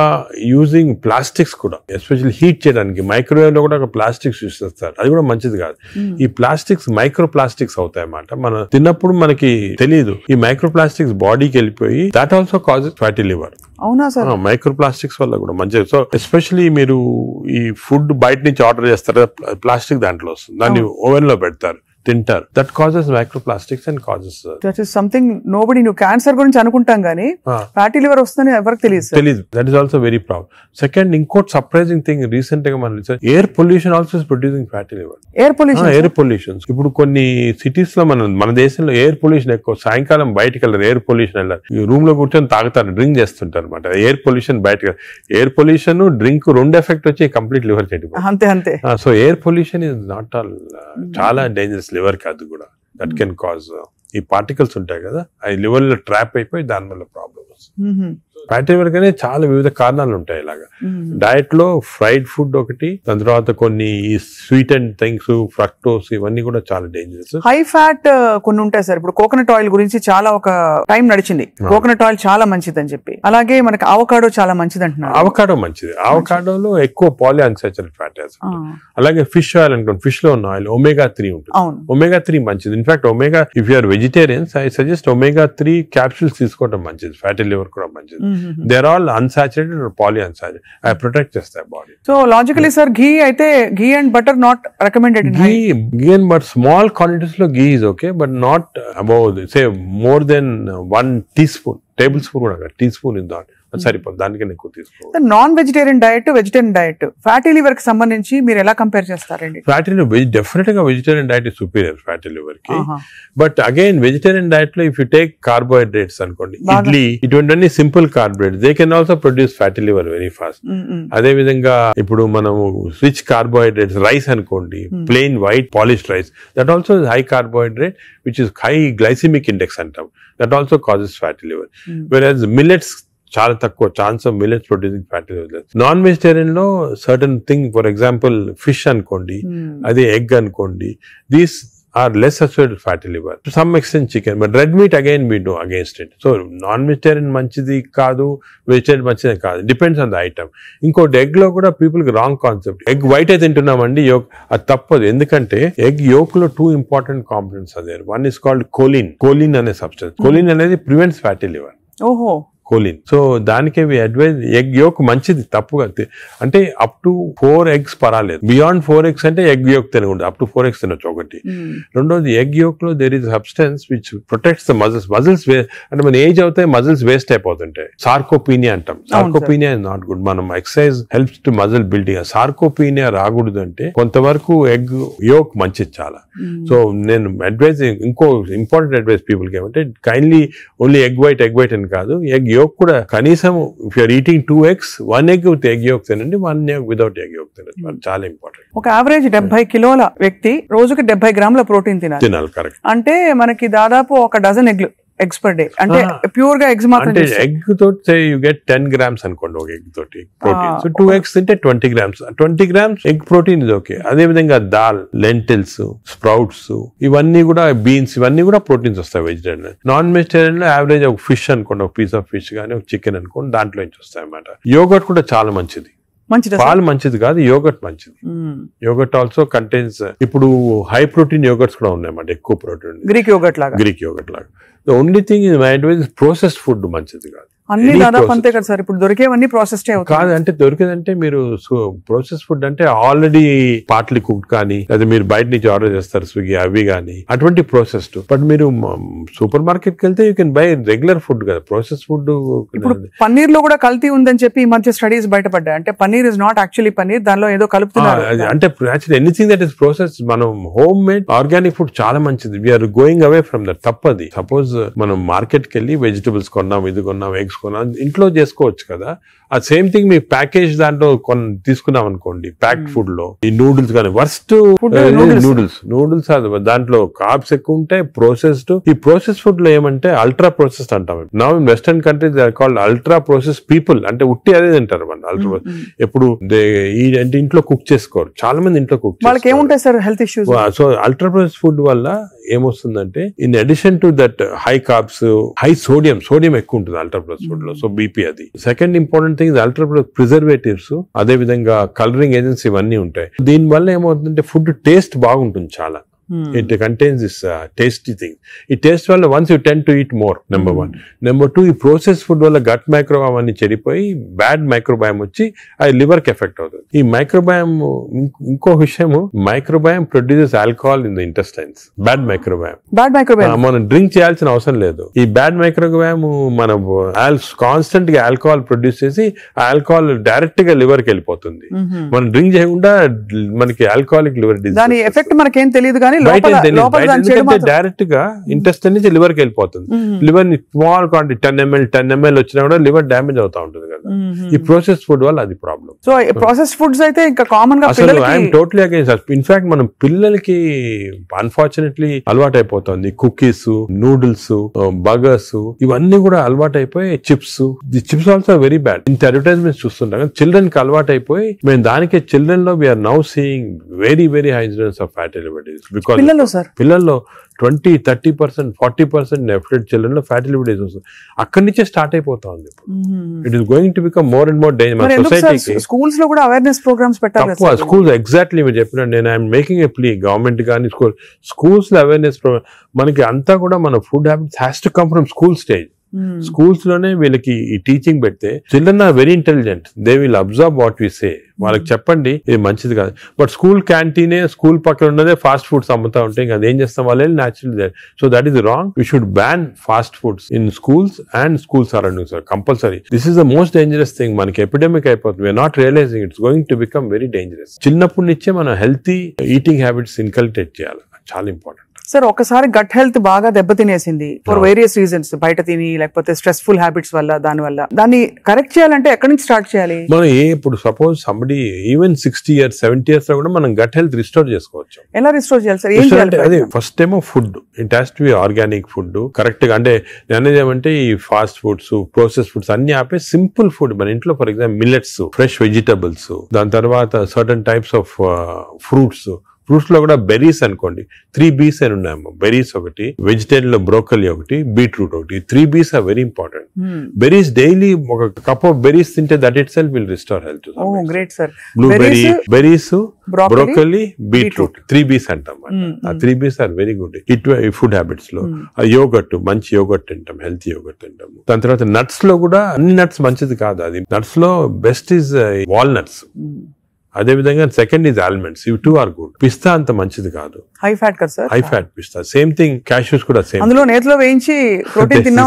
యూజింగ్ ప్లాస్టిక్స్ కూడా, ఎస్పెషల్లీ హీట్ చేయడానికి మైక్రోవేవ్ లో కూడా ఒక ప్లాస్టిక్స్ యూజ్ చేస్తారు. అది కూడా మంచిది కాదు. ఈ ప్లాస్టిక్స్ మైక్రో ప్లాస్టిక్స్ అవుతాయి అన్నమాట. మనం తిన్నప్పుడు మనకి తెలియదు. ఈ మైక్రో ప్లాస్టిక్స్ బాడీకి వెళ్ళిపోయి that also causes fatty liver. అవునా సార్? మైక్రో ప్లాస్టిక్స్ వల్ల కూడా మంచిది. సో ఎస్పెషల్లీ మీరు ఈ ఫుడ్ బయట నుంచి ఆర్డర్ చేస్తారు, ప్లాస్టిక్ దాంట్లో వస్తుంది, దాన్ని ఓవెన్ లో పెడతారు, తింటారు. That causes microplastics and causes that is something nobody. నువ్వు క్యాన్సర్ గురించి అనుకుంటాం కానీ ఫ్యాటీ లివర్ వస్తుందని ఎవరికి తెలియదు. That is also very problem. Second, ఇంకోటి సర్ప్రైజింగ్ థింగ్, రీసెంట్ గా మనం air pollution also is producing fatty liver. Air pollution ఇప్పుడు కొన్ని సిటీస్ లో మన దేశంలో ఎయిర్ పొల్యూషన్ ఎక్కువ. సాయంకాలం బయటకు వెళ్ళారు, ఎయిర్ పొల్యూషన్ వెళ్ళారు, రూమ్ లో కూర్చొని తాగుతారు, డ్రింక్ చేస్తుంటారు అనమాట. ఎయిర్ పొల్యూషన్ బయటకు, ఎయిర్ పొల్యూషన్ డ్రింక్ 2 ఎఫెక్ట్ వచ్చి కంప్లీట్ లివర్ చెడిపోతుంది. అంతే. So air pollution is not all, చాలా డేంజరస్ లివర్ కి. అది కూడా దట్ కెన్ కాజ్, ఈ పార్టికల్స్ ఉంటాయి కదా, అవి లివర్ లో ట్రాప్ అయిపోయి దాని వల్ల ప్రాబ్లమ్ వస్తుంది. ఫ్యాటీ లివర్ కానీ చాలా వివిధ కారణాలు ఉంటాయి. ఇలాగా డయట్ లో ఫ్రైడ్ ఫుడ్ ఒకటి, దాని తర్వాత కొన్ని స్వీట్ అండ్ థింగ్స్, ఫ్రక్టోస్, ఇవన్నీ కూడా చాలా డేంజరస్. హై ఫ్యాట్ కొన్ని ఉంటాయి సార్. ఇప్పుడు కోకోనట్ ఆయిల్ గురించి చాలా ఒక టైం నడిచింది, కోకోనట్ ఆయిల్ చాలా మంచిది అని చెప్పి. అలాగే మనకి అవకాడో చాలా మంచిది అంటున్నారు. అవకాడో మంచిది. అవకాడోలో ఎక్కువ పాలీ అన్సాచురేటెడ్ ఫ్యాటీ యాసిడ్. అలాగే ఫిష్ ఆయిల్ అనుకోండి, ఫిష్ లో ఉన్న ఆయిల్ omega 3 ఉంటుంది. omega 3 మంచిది. In fact omega, if you are vegetarians, I suggest omega 3 capsules తీసుకోవడం మంచిది. ఫ్యాటీ లివర్ కూడా మంచిది. They are all unsaturated are poly unsaturated. అవి ప్రొటెక్ట్ చేస్తాయి body. So logically sir, ghee అయితే ghee and butter not recommended. Ghee and but small quantities లో ghee is okay, but not above say more than 1 teaspoon, table spoon కూడా టీ స్పూన్ ఇస్ నాట్ సరిపోతుంది. దానికన్నా ఎక్కువ తీసుకోవాలి. Non vegetarian diet, vegetarian diet, fatty liver కి సంబంధించి మీరు ఎలా కంపేర్ చేస్తారండి? ఫ్యాటీ లివర్ డెఫినెట్ గా vegetarian diet is superior fatty liver కి. బట్ అగైన్ వెజిటేరియన్ డయట్ లో ఇఫ్ యూ టేక్ కార్బోహైడ్రేట్స్ అనుకోండి, ఇడ్లీ, ఇటువంటి simple carbohydrates, they can also produce fatty liver very fast. అదే విధంగా ఇప్పుడు మనము రిచ్ కార్బోహైడ్రేట్స్, రైస్ అనుకోండి, plain white polished rice, that also high carbohydrate which is high glycemic index అంటాం, that also causes fatty liver. Whereas millets చాలా తక్కువ chance of millets producing fatty liver. Non vegetarian లో certain thing, for example fish అనుకోండి, అదే ఎగ్ అనుకోండి, these are less associated with fatty liver. To some extent chicken, but red meat again we do against it. So non-vegetarian manchidi kaadu, vegetarian manchidi kaadu. Depends on the item. Inkoti egg lo kuda people ki wrong concept. Egg white అయితే తింటున్నామండి yolk అది తప్పదు. ఎందుకంటే egg yolk లో 2 important components are there. One is called choline. Choline అనే substance. Choline అనేది prevents fatty liver. ఓహో కోలిన్. సో దానికే అడ్వైజ్ ఎగ్ యోక్ మంచిది తప్పుగా అంటే అప్ టు 4 eggs పర్వాలేదు. బియాండ్ 4 eggs అంటే ఎగ్ యోక్ తినకూడదు. అప్ టు 4 eggs తినొచ్చు ఒకటి. రెండోది ఎగ్ యోక్ లో there is substance which protects the muscles అంటే మన ఏజ్ అవుతాయి మజిల్స్ వేస్ట్ అయిపోతుంటాయి. సార్కోపీనియా అంటాం. Sarcopenia is not good. మనం exercise helps to muscle building. Sarcopenia రాకూడదు అంటే కొంతవరకు ఎగ్ యోక్ మంచిది చాలా. సో నేను అడ్వైజ్ ఇంకో ఇంపార్టెంట్ అడ్వైజ్ పీపుల్ కి ఏమంటే కైండ్లీ ఓన్లీ ఎగ్ వైట్ అని కాదు, ఎగ్ యోక్ కూడా కనీసం if you're eating 2 eggs 1 egg with egg yolk తినండి, 1 egg వితౌట్ ఎగ్ యోక్ తినండి. చాలా ఇంపార్టెంట్. ఒక యావరేజ్ 70 కిలోల వ్యక్తి రోజుకి 70 గ్రాముల ప్రోటీన్ తినాలి. కరెక్ట్. అంటే మనకి దాదాపు ఒక డజన్ ఎగ్స్ పర్ డే. అంటే ప్యూర్ గా ఎగ్స్ మాత్రం. ఎగ్ తోటి యూ గెట్ 10 grams అనుకోండి ఒక ఎగ్ తోటి ప్రోటీన్. సో 2 eggs తింటే 20 grams. 20 grams ఎగ్ ప్రోటీన్ ఇది ఓకే. అదే విధంగా దాల్, లెంటిల్స్, స్ప్రౌట్స్ ఇవన్నీ కూడా, బీన్స్ ఇవన్నీ కూడా ప్రోటీన్స్ వస్తాయి వెజిటేరియన్. నాన్ వెజిటేరియన్ లో యావరేజ్ ఒక ఫిష్ అనుకోండి, ఒక పీస్ ఆఫ్ ఫిష్ కానీ ఒక చికెన్ అనుకోండి, దాంట్లో నుంచి వస్తాయి అన్నమాట. యోగర్ట్ కూడా చాలా మంచిది. పాలు మంచిది కాదు, యోగర్ట్ మంచిది. యోగర్ట్ ఆల్సో కంటైన్స్ ఇప్పుడు హై ప్రోటీన్ యోగర్ట్స్ కూడా ఉన్నాయన్నమాట, ఎక్కువ ప్రోటీన్. గ్రీక్ యోగర్ట్ లాగా. The only thing is my advice is processed food మంచిది కాదు. అన్ని దాదాపు అంతే కదా సార్. ఇప్పుడు దొరికేవన్నీ ప్రాసెస్డ్ కాదు. అంటే దొరికేదంటే మీరు ప్రాసెస్ ఫుడ్ అంటే ఆల్రెడీ పార్ట్లీ కుక్డ్ కానీ, లేదా మీరు బయట నుంచి ఆర్డర్ చేస్తారు స్విగ్గీ అవి కానీ, అటువంటి ప్రాసెస్డ్. బట్ మీరు సూపర్ మార్కెట్ కి వెళ్తే you can buy regular food కదా. Process food. ఇప్పుడు పన్నీర్ లో కూడా కల్తీ ఉందని చెప్పి ఈ మధ్య స్టడీస్ బయటపడ్డాయి. అంటే paneer is not actually paneer, దానిలో ఏదో కలుపుతున్నారు. అంటే actually anything that is process, మనం హోమ్ మేడ్ ఆర్గానిక్ ఫుడ్ చాలా మంచిది. We are going away from that. తప్పది. సపోజ్ మనం మార్కెట్ కి వెళ్ళి వెజిటబుల్స్ కొన్నాం, ఇది కొన్నాం, ఎగ్స్ కొన్నాం, ఇంట్లో చేసుకోవచ్చు కదా. ఆ సేమ్ థింగ్ మీ ప్యాకేజ్ దాంట్లో తీసుకున్నాం అనుకోండి, ప్యాక్డ్ ఫుడ్ లో ఈ నూడిల్స్ కానీ వర్స్ట్ నూడిల్స్ దాంట్లో కార్బ్స్ ఎక్కువ ఉంటాయి, ప్రాసెస్డ్. ఈ ప్రాసెస్ ఫుడ్ లో ఏమంటే అల్ట్రా ప్రాసెస్డ్ అంటాం. Now in western countries they are called ultra process people. అంటే ఉట్టి అదే తింటారు మన అల్ట్రా. ఎప్పుడు అంటే ఇంట్లో కుక్ చేసుకోరు చాలా మంది. ఇంట్లో కుక్ వాళ్ళకి ఏముంటాయి sir health issues. So ultra process food వల్ల ఏమొస్తుందంటే in addition to that high carbs, high sodium ఎక్కువ ఉంటుంది అల్ట్రా ప్రాసెస్ ఫుడ్ లో. సో బీపీ అది. Second important thing ultra preservatives, అదే విధంగా కలరింగ్ ఏజెంట్స్ ఇవన్నీ ఉంటాయి. దీని వల్ల ఏమవుతుందంటే ఫుడ్ టేస్ట్ బాగుంటుంది చాలా. It contains this tasty thing. ఈ టేస్ట్ వల్ల once you tend to eat more, number 1. Number 2, ఈ ప్రాసెస్ ఫుడ్ వల్ల గట్ మైక్రోబయామ్ అన్ని చెడిపోయి బ్యాడ్ మైక్రోబయామ్ వచ్చి అది లివర్ కి ఎఫెక్ట్ అవుతుంది. ఈ మైక్రోబయామ్ ఇంకో విషయము, microbiome produces alcohol in the intestines. Bad microbiome మనం డ్రింక్ చేయాల్సిన అవసరం లేదు. ఈ బ్యాడ్ మైక్రోబయామ్ మనం కాన్స్టెంట్ గా ఆల్కహాల్ ప్రొడ్యూస్ చేసి ఆ ఆల్కహాల్ డైరెక్ట్ గా లివర్ కి వెళ్ళిపోతుంది. మనం డ్రింక్ చేయకుండా మనకి ఆల్కహాలిక్ లివర్ డిసీజ్. దాని ఎఫెక్ట్ మనకేం తెలియదు కానీ డైరెక్ట్ గా ఇంటెస్టైన్ నుంచి లివర్ కి వెళ్ళిపోతుంది. లివర్ ని స్మాల్ క్వాంటిటీ 10 ml వచ్చినా కూడా లివర్ డ్యామేజ్ అవుతా ఉంటుంది కదా. ఈ ప్రాసెస్ ఫుడ్ వల్ల అది ప్రాబ్లం. సో ప్రాసెస్ ఫుడ్స్ అయితే ఇంకా కామన్ గా ఐఎమ్ టోటలీ అగైన్స్. ఇన్ఫాక్ట్ మనం పిల్లలకి అన్ఫార్చునేట్లీ అలవాటు అయిపోతుంది. కుకీస్, నూడిల్స్, బర్గర్స్ ఇవన్నీ కూడా అలవాటు అయిపోయి, chips. The chips also very bad. ఇంత అడ్వర్టైజ్మెంట్స్ చూస్తుంటాం. చిల్డ్రన్ కి అలవాటు అయిపోయి మేము దానికి చిల్డ్రన్ లో we are now seeing very high incidence of fatty liver disease. పిల్లల్లో 20-30%, 40% డెఫినెట్ చిల్డ్రన్ లో ఫ్యాటీ లివర్ డిసీజ్ వస్తుంది. అక్కడి నుంచే స్టార్ట్ అయిపోతా ఉంది. It is going to become more and more danger. సొసైటీకి స్కూల్స్ లో కూడా అవేర్నెస్ ప్రోగ్రామ్స్ పెట్టాలి. స్కూల్స్ ఎగ్జాక్ట్లీ మీరు చెప్పిన, నేను I'm making a plea government కానీ స్కూల్స్ లో అవేర్నెస్ ప్రోగ్రామ్. మనకి అంతా కూడా మన food habits has to come from school stage. Schools లోనే వీళ్ళకి ఈ టీచింగ్ పెడితే children are very intelligent. They will observe what we say. వాళ్ళకి చెప్పండి ఇది మంచిది కాదు. బట్ స్కూల్ క్యాంటీనే, స్కూల్ పక్కన ఉన్నదే ఫాస్ట్ ఫుడ్స్ అమ్ముతా ఉంటే ఇంకా అదేం చేస్తాం వాళ్ళు natural. So that is wrong. We should ban fast foods in schools and school surroundings compulsory. This is the most dangerous thing. మనకి ఎపిడమిక్ అయిపోతుంది. We are not realising it's going to become very dangerous. చిన్నప్పటి నుంచే మనం హెల్తీ ఈటింగ్ హ్యాబిట్స్ ఇన్కల్కేట్ చేయాలి. చాలా ఇంపార్టెంట్. సార్ ఒకసారి గట్ హెల్త్ బాగా దెబ్బతినేసింది ఫర్ వేరియస్ రీజన్స్, బయట తిని లేకపోతే స్ట్రెస్ఫుల్ హ్యాబిట్స్ వల్ల, దాన్ని కరెక్ట్ చేయాలంటే ఎక్కడి నుంచి స్టార్ట్ చేయాలి? మనం ఇప్పుడు suppose somebody even 60 years 70 years లో కూడా మనం గట్ హెల్త్ రిస్టోర్ చేసుకోవచ్చు. ఎలా రిస్టోర్ చేయాలి సార్? ఏం చేయాలి? అదే ఫస్ట్ ఏమో food. It has to be organic food correct గా. అంటే నేను ఏమంటే ఈ ఫాస్ట్ ఫుడ్స్, ప్రాసెస్ ఫుడ్స్ అన్ని ఆపే సింపుల్ ఫుడ్ మన ఇంట్లో, for example millets, fresh vegetables, దాని తర్వాత certain types of fruits, fruits లో కూడా బెర్రీస్ అనుకోండి 3 Bs అని ఉన్నాయమ్మా. బెర్రీస్ ఒకటి, వెజిటేరియన్ లో బ్రోకలీ ఒకటి, బీట్రూట్ ఒకటి. 3 Bs are very important. Berries daily ఒక కప్ ఆఫ్ బెర్రీస్ తింటే that itself will restore health. Great sir. Blueberry, berries, broccoli, beetroot 3 Bs అంటాం. ఆ 3 Bs are very good food habits లో. యోగట్, మంచి యోగట్ తింటాం, హెల్తీ యోగట్ తింటాము. దాని తర్వాత నట్స్ లో కూడా అన్ని నట్స్ మంచిది కాదు. అది నట్స్ లో బెస్ట్ ఈజ్ వాల్నట్స్. అదే విధంగా సెకండ్ ఈజ్ ఆల్మండ్స్. ఇవి 2 ఆర్ గుడ్. పిస్తా అంత మంచిది కాదు, హై ఫ్యాట్ కదా సార్. హై ఫ్యాట్ పిస్తా. సేమ్ థింగ్ క్యాష్యూస్ కూడా సేమ్. అందులో నేతిలో వేయించి ప్రోటీన్ తిన్నాం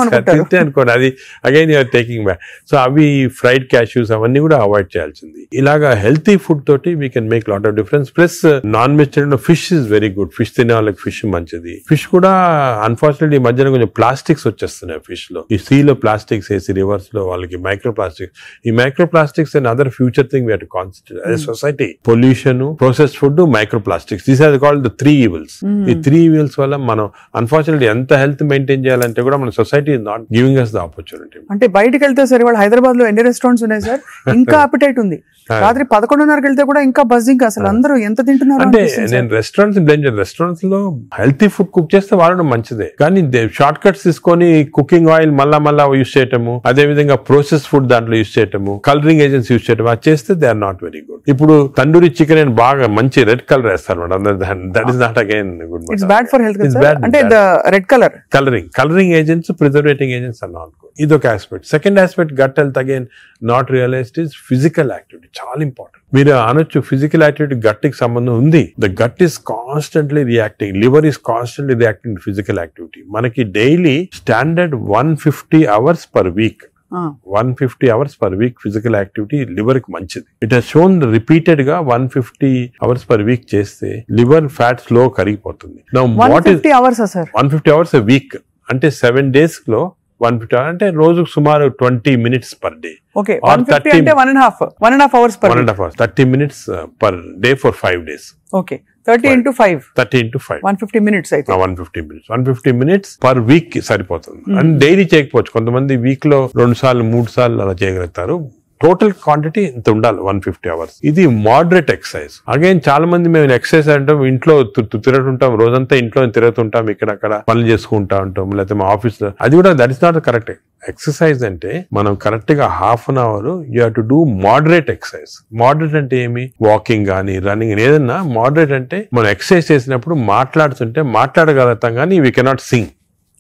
అనుకోండి, అది again you're taking back. So అవి ఫ్రైడ్ క్యాష్యూస్ అవన్నీ కూడా అవాయిడ్ చేయాల్సింది. ఇలాగా హెల్తీ ఫుడ్ తోటి we can make lot of difference. Plus non vegetarian fish is very good. Fish తినే వాళ్ళకి ఫిష్ మంచిది. ఫిష్ కూడా అన్ఫార్చునేట్లీ ఈ మధ్యన కొంచెం ప్లాస్టిక్స్ వచ్చేస్తున్నాయి ఫిష్ లో. ఈ సీ లో ప్లాస్టిక్స్ వేసి రివర్స్ లో వాళ్ళకి మైక్రో ప్లాస్టిక్స్. ఈ micro plastics and other future thing we have to concentrate as a society. Pollution, processed food, micro plastics, these are called the 3 evils. ఈ 3 evils వల్ల మనం అన్ఫార్చునేట్లీ ఎంత హెల్త్ మెయింటైన్ చేయాలంటే కూడా మన society is not giving us the opportunity. అంటే బయటకు వెళ్తే సరే వాళ్ళు హైదరాబాద్ లో ఎన్ని రెస్టారెంట్స్ ఉన్నాయి సార్, ఇంకా అపిటైట్ ఉంది. రాత్రి 11:30కి వెళ్తే కూడా ఇంకా బజ్జింగ్. అసలు అందరూ ఎంత తింటున్నారు అంటే నేను రెస్టారెంట్స్ లో హెల్తీ ఫుడ్ కుక్ చేస్తే వాడడం మంచిదే, కానీ షార్ట్ కట్స్ తీసుకొని కుకింగ్ ఆయిల్ మళ్ళా యూస్ చేయటము, అదే విధంగా ప్రాసెస్ ఫుడ్ దాంట్లో యూస్ చేయటము, కలరింగ్ ఏజెంట్స్ యూస్ చేయటం, అది చేస్తే they are not very good. ఇప్పుడు తండూరి చికెన్ అని బాగా మంచి రెడ్ కలర్ వేస్తారు madam. That is not again good. It's bad for health. అంటే red colouring agents, preserving agents are not good. ఇదొక aspect. Second aspect gut health again not realised is physical activity. చాలా ఇంపార్టెంట్. మీరు అనొచ్చు ఫిజికల్ యాక్టివిటీ గట్ కి సంబంధం ఉంది. The gut is constantly reacting, liver is constantly reacting to physical activity. మనకి daily standard 150 hours per week 150 hours per week physical activity liver కి మంచిది. ఇట్ హస్ షోన్ రిపీటెడ్ గా 150 hours పర్ వీక్ చేస్తే లివర్ ఫ్యాట్ స్లో కరిగిపోతుంది. 150 hours a week అంటే 7 days లో 150 hours అంటే రోజుకు సుమారు 20 minutes పర్ డే. ఓకే, 150 అంటే 1.5 hours per 1.5 hours 30 minutes per day for 5 days. Okay, 30 into 5 150 minutes అయితే 150 minutes పర్ వీక్ కి సరిపోతుంది. అండ్ డైలీ చేయకపోవచ్చు, కొంతమంది వీక్ లో 2 సార్లు 3 సార్లు అలా చేయగలుగుతారు. టోటల్ క్వాంటిటీ ఇంత ఉండాలి 150 hours. ఇది మోడరేట్ ఎక్సర్సైజ్. అగైన్ చాలా మంది మేము ఎక్సర్సైజ్ అంటాం, ఇంట్లో తిరుగుతుంటాం, రోజంతా ఇంట్లో తిరుగుతుంటాం, ఇక్కడక్కడ పనులు చేసుకుంటా ఉంటాం, లేకపోతే మా ఆఫీస్ లో. అది కూడా that is not correct. Exercise అంటే మనం కరెక్ట్ గా ½ an hour you have to do moderate exercise. Moderate అంటే ఏమి? వాకింగ్ కానీ రన్నింగ్ ఏదన్నా. మోడరేట్ అంటే మనం ఎక్సర్సైజ్ చేసినప్పుడు మాట్లాడుతుంటే మాట్లాడగలుగుతాం కానీ వీ కెనాట్ సింగ్.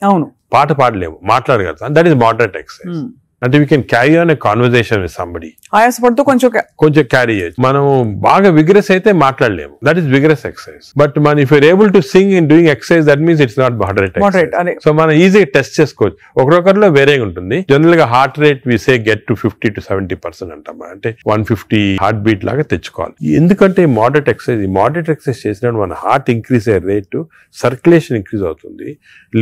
అవును, పాట పాడలేము, మాట్లాడగలుగుతాం. That is moderate exercise. అంటే we can carry on a conversation with somebody. ఆయాసపడుతూ కొంచెం క్యారీ చేయొచ్చు. మనం బాగా విగ్రెస్ అయితే మాట్లాడలేము, that is vigorous exercise. But మన if you're able to sing in doing exercise that means it's not moderate. So మనం ఈజీగా టెస్ట్ చేసుకోవచ్చు. ఒకరొకరిలో వేరేగా ఉంటుంది. జనరల్ గా heart rate we say get to 50 to 70% అంటాం. అంటే 150 హార్ట్ బీట్ లాగా తెచ్చుకోవాలి. ఎందుకంటే మోడరేట్ ఎక్సర్సైజ్ చేసినప్పుడు మన హార్ట్ ఇంక్రీజ్ అయ్యే రేటు, సర్క్యులేషన్ ఇంక్రీజ్ అవుతుంది,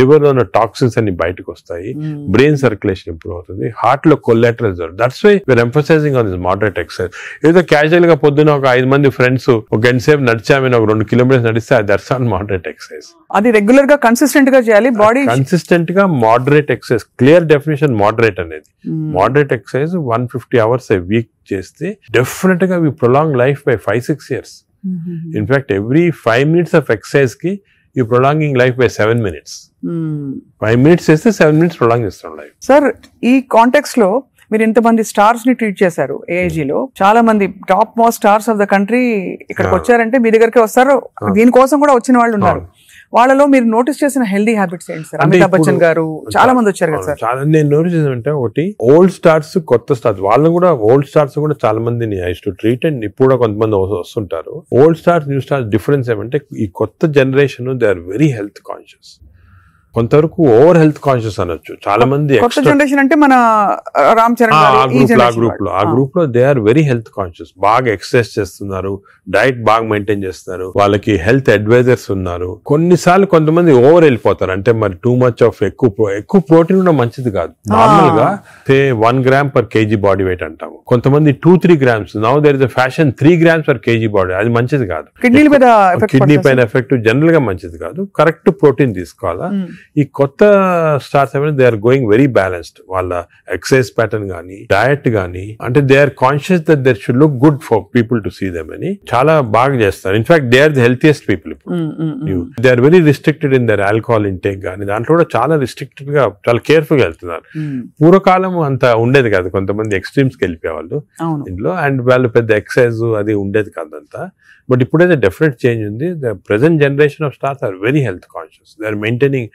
లివర్ లో ఉన్న టాక్సిన్స్ అన్ని బయటకు వస్తాయి, బ్రెయిన్ సర్క్యులేషన్ ఇంప్రూవ్ అవుతుంది, హార్ట్ లో collaterals. That's why we are emphasising on this moderate exercise. ఏదో క్యాజువల్ గా పొద్దున ఒక 5 మంది ఫ్రెండ్స్ ఒక గంట సేపు నడిచామని ఒక 2 kilometers నడిస్తే దట్స్ ఆన్ మోడరేట్ ఎక్సర్సైజ్. అది రెగ్యులర్ గా కన్సిస్టెంట్ గా చేయాలి. బాడీ కన్సిస్టెంట్ గా moderate exercise. Clear definition moderate అనేది. Moderate exercise 150 hours a week చేస్తే డెఫినెట్ గా we prolong life by 5-6 years. In fact every 5 minutes of exercise కి you prolonging life by 7 minutes. 5 minutes చేస్తే 7 minutes ప్రొలాంగ్ చేస్తాం లైఫ్. సార్, ఈ కాంటెక్స్ట్ లో మీరు ఇంతమంది స్టార్స్ ని ట్రీట్ చేశారు. AIG లో చాలా మంది top most stars of the country ఇక్కడికి వచ్చారంటే మీ దగ్గరికి వస్తారు. దీనికోసం కూడా వచ్చిన వాళ్ళు ఉన్నారు. వాళ్ళలో మీరు నోటీస్ చేసిన హెల్దీ హ్యాబిట్స్ ఏంటి సార్? అమితాబ్ బచ్చన్ గారు చాలా మంది వచ్చారు కదా సార్. చాలా నేను నోటీస్ చేసానంటే, ఒకటి ఓల్డ్ స్టార్స్, కొత్త స్టార్స్. వాళ్ళని కూడా ఓల్డ్ స్టార్స్ కూడా చాలా మందిని ఐ టు ట్రీట్. అండ్ ఇప్పుడు కూడా కొంతమంది వస్తుంటారు. Old stars, new stars difference ఏమంటే, ఈ కొత్త generation they are very health conscious. కొంతవరకు ఓవర్ హెల్త్ కాన్షియస్ అనొచ్చు. చాలా మంది కొత్త జనరేషన్ అంటే మన రామ్ చరణ్ ఆ గ్రూప్ లో they are very health conscious. బాగా ఎక్సర్సైజ్ చేస్తున్నారు, డైట్ బాగా మెయింటైన్ చేస్తున్నారు, వాళ్ళకి హెల్త్ అడ్వైజర్స్ ఉన్నారు. కొన్నిసార్లు కొంతమంది ఓవర్ వెళ్ళిపోతారు. అంటే మరి టూ మచ్ ఆఫ్ ఎక్కువ ప్రోటీన్ కూడా మంచిది కాదు. నార్మల్ గా 1 gram per kg body weight అంటాము. కొంతమంది 2-3 grams. Now there is a fashion 3 grams per kg body. అది మంచిది కాదు. కిడ్నీ పైన ఎఫెక్ట్ జనరల్ గా మంచిది కాదు. కరెక్ట్ ప్రోటీన్ తీసుకోవాలా. ఈ కొత్త స్టార్స్ ఏమైనా they are going very balanced. వాళ్ళ ఎక్సర్సైజ్ ప్యాటర్న్ కానీ డయట్ కానీ, అంటే they are conscious that their should look good for people to see them అని చాలా బాగా చేస్తారు. In fact they are the healthiest people. ఇప్పుడు they are very restricted in their alcohol intake కానీ, దాంట్లో కూడా చాలా రిస్ట్రిక్టెడ్ గా చాలా కేర్ఫుల్ గా వెళ్తున్నారు. పూర్వకాలం అంత ఉండేది కాదు, కొంతమంది ఎక్స్ట్రీమ్స్ కి వెళ్ళిపోయేవాళ్ళు ఇంట్లో, అండ్ వాళ్ళు పెద్ద ఎక్సర్సైజ్ అది ఉండేది కాదంతా. బట్ ఇప్పుడైతే డెఫినెట్ చేంజ్ ఉంది. The present generation of stars are very health conscious. They are maintaining,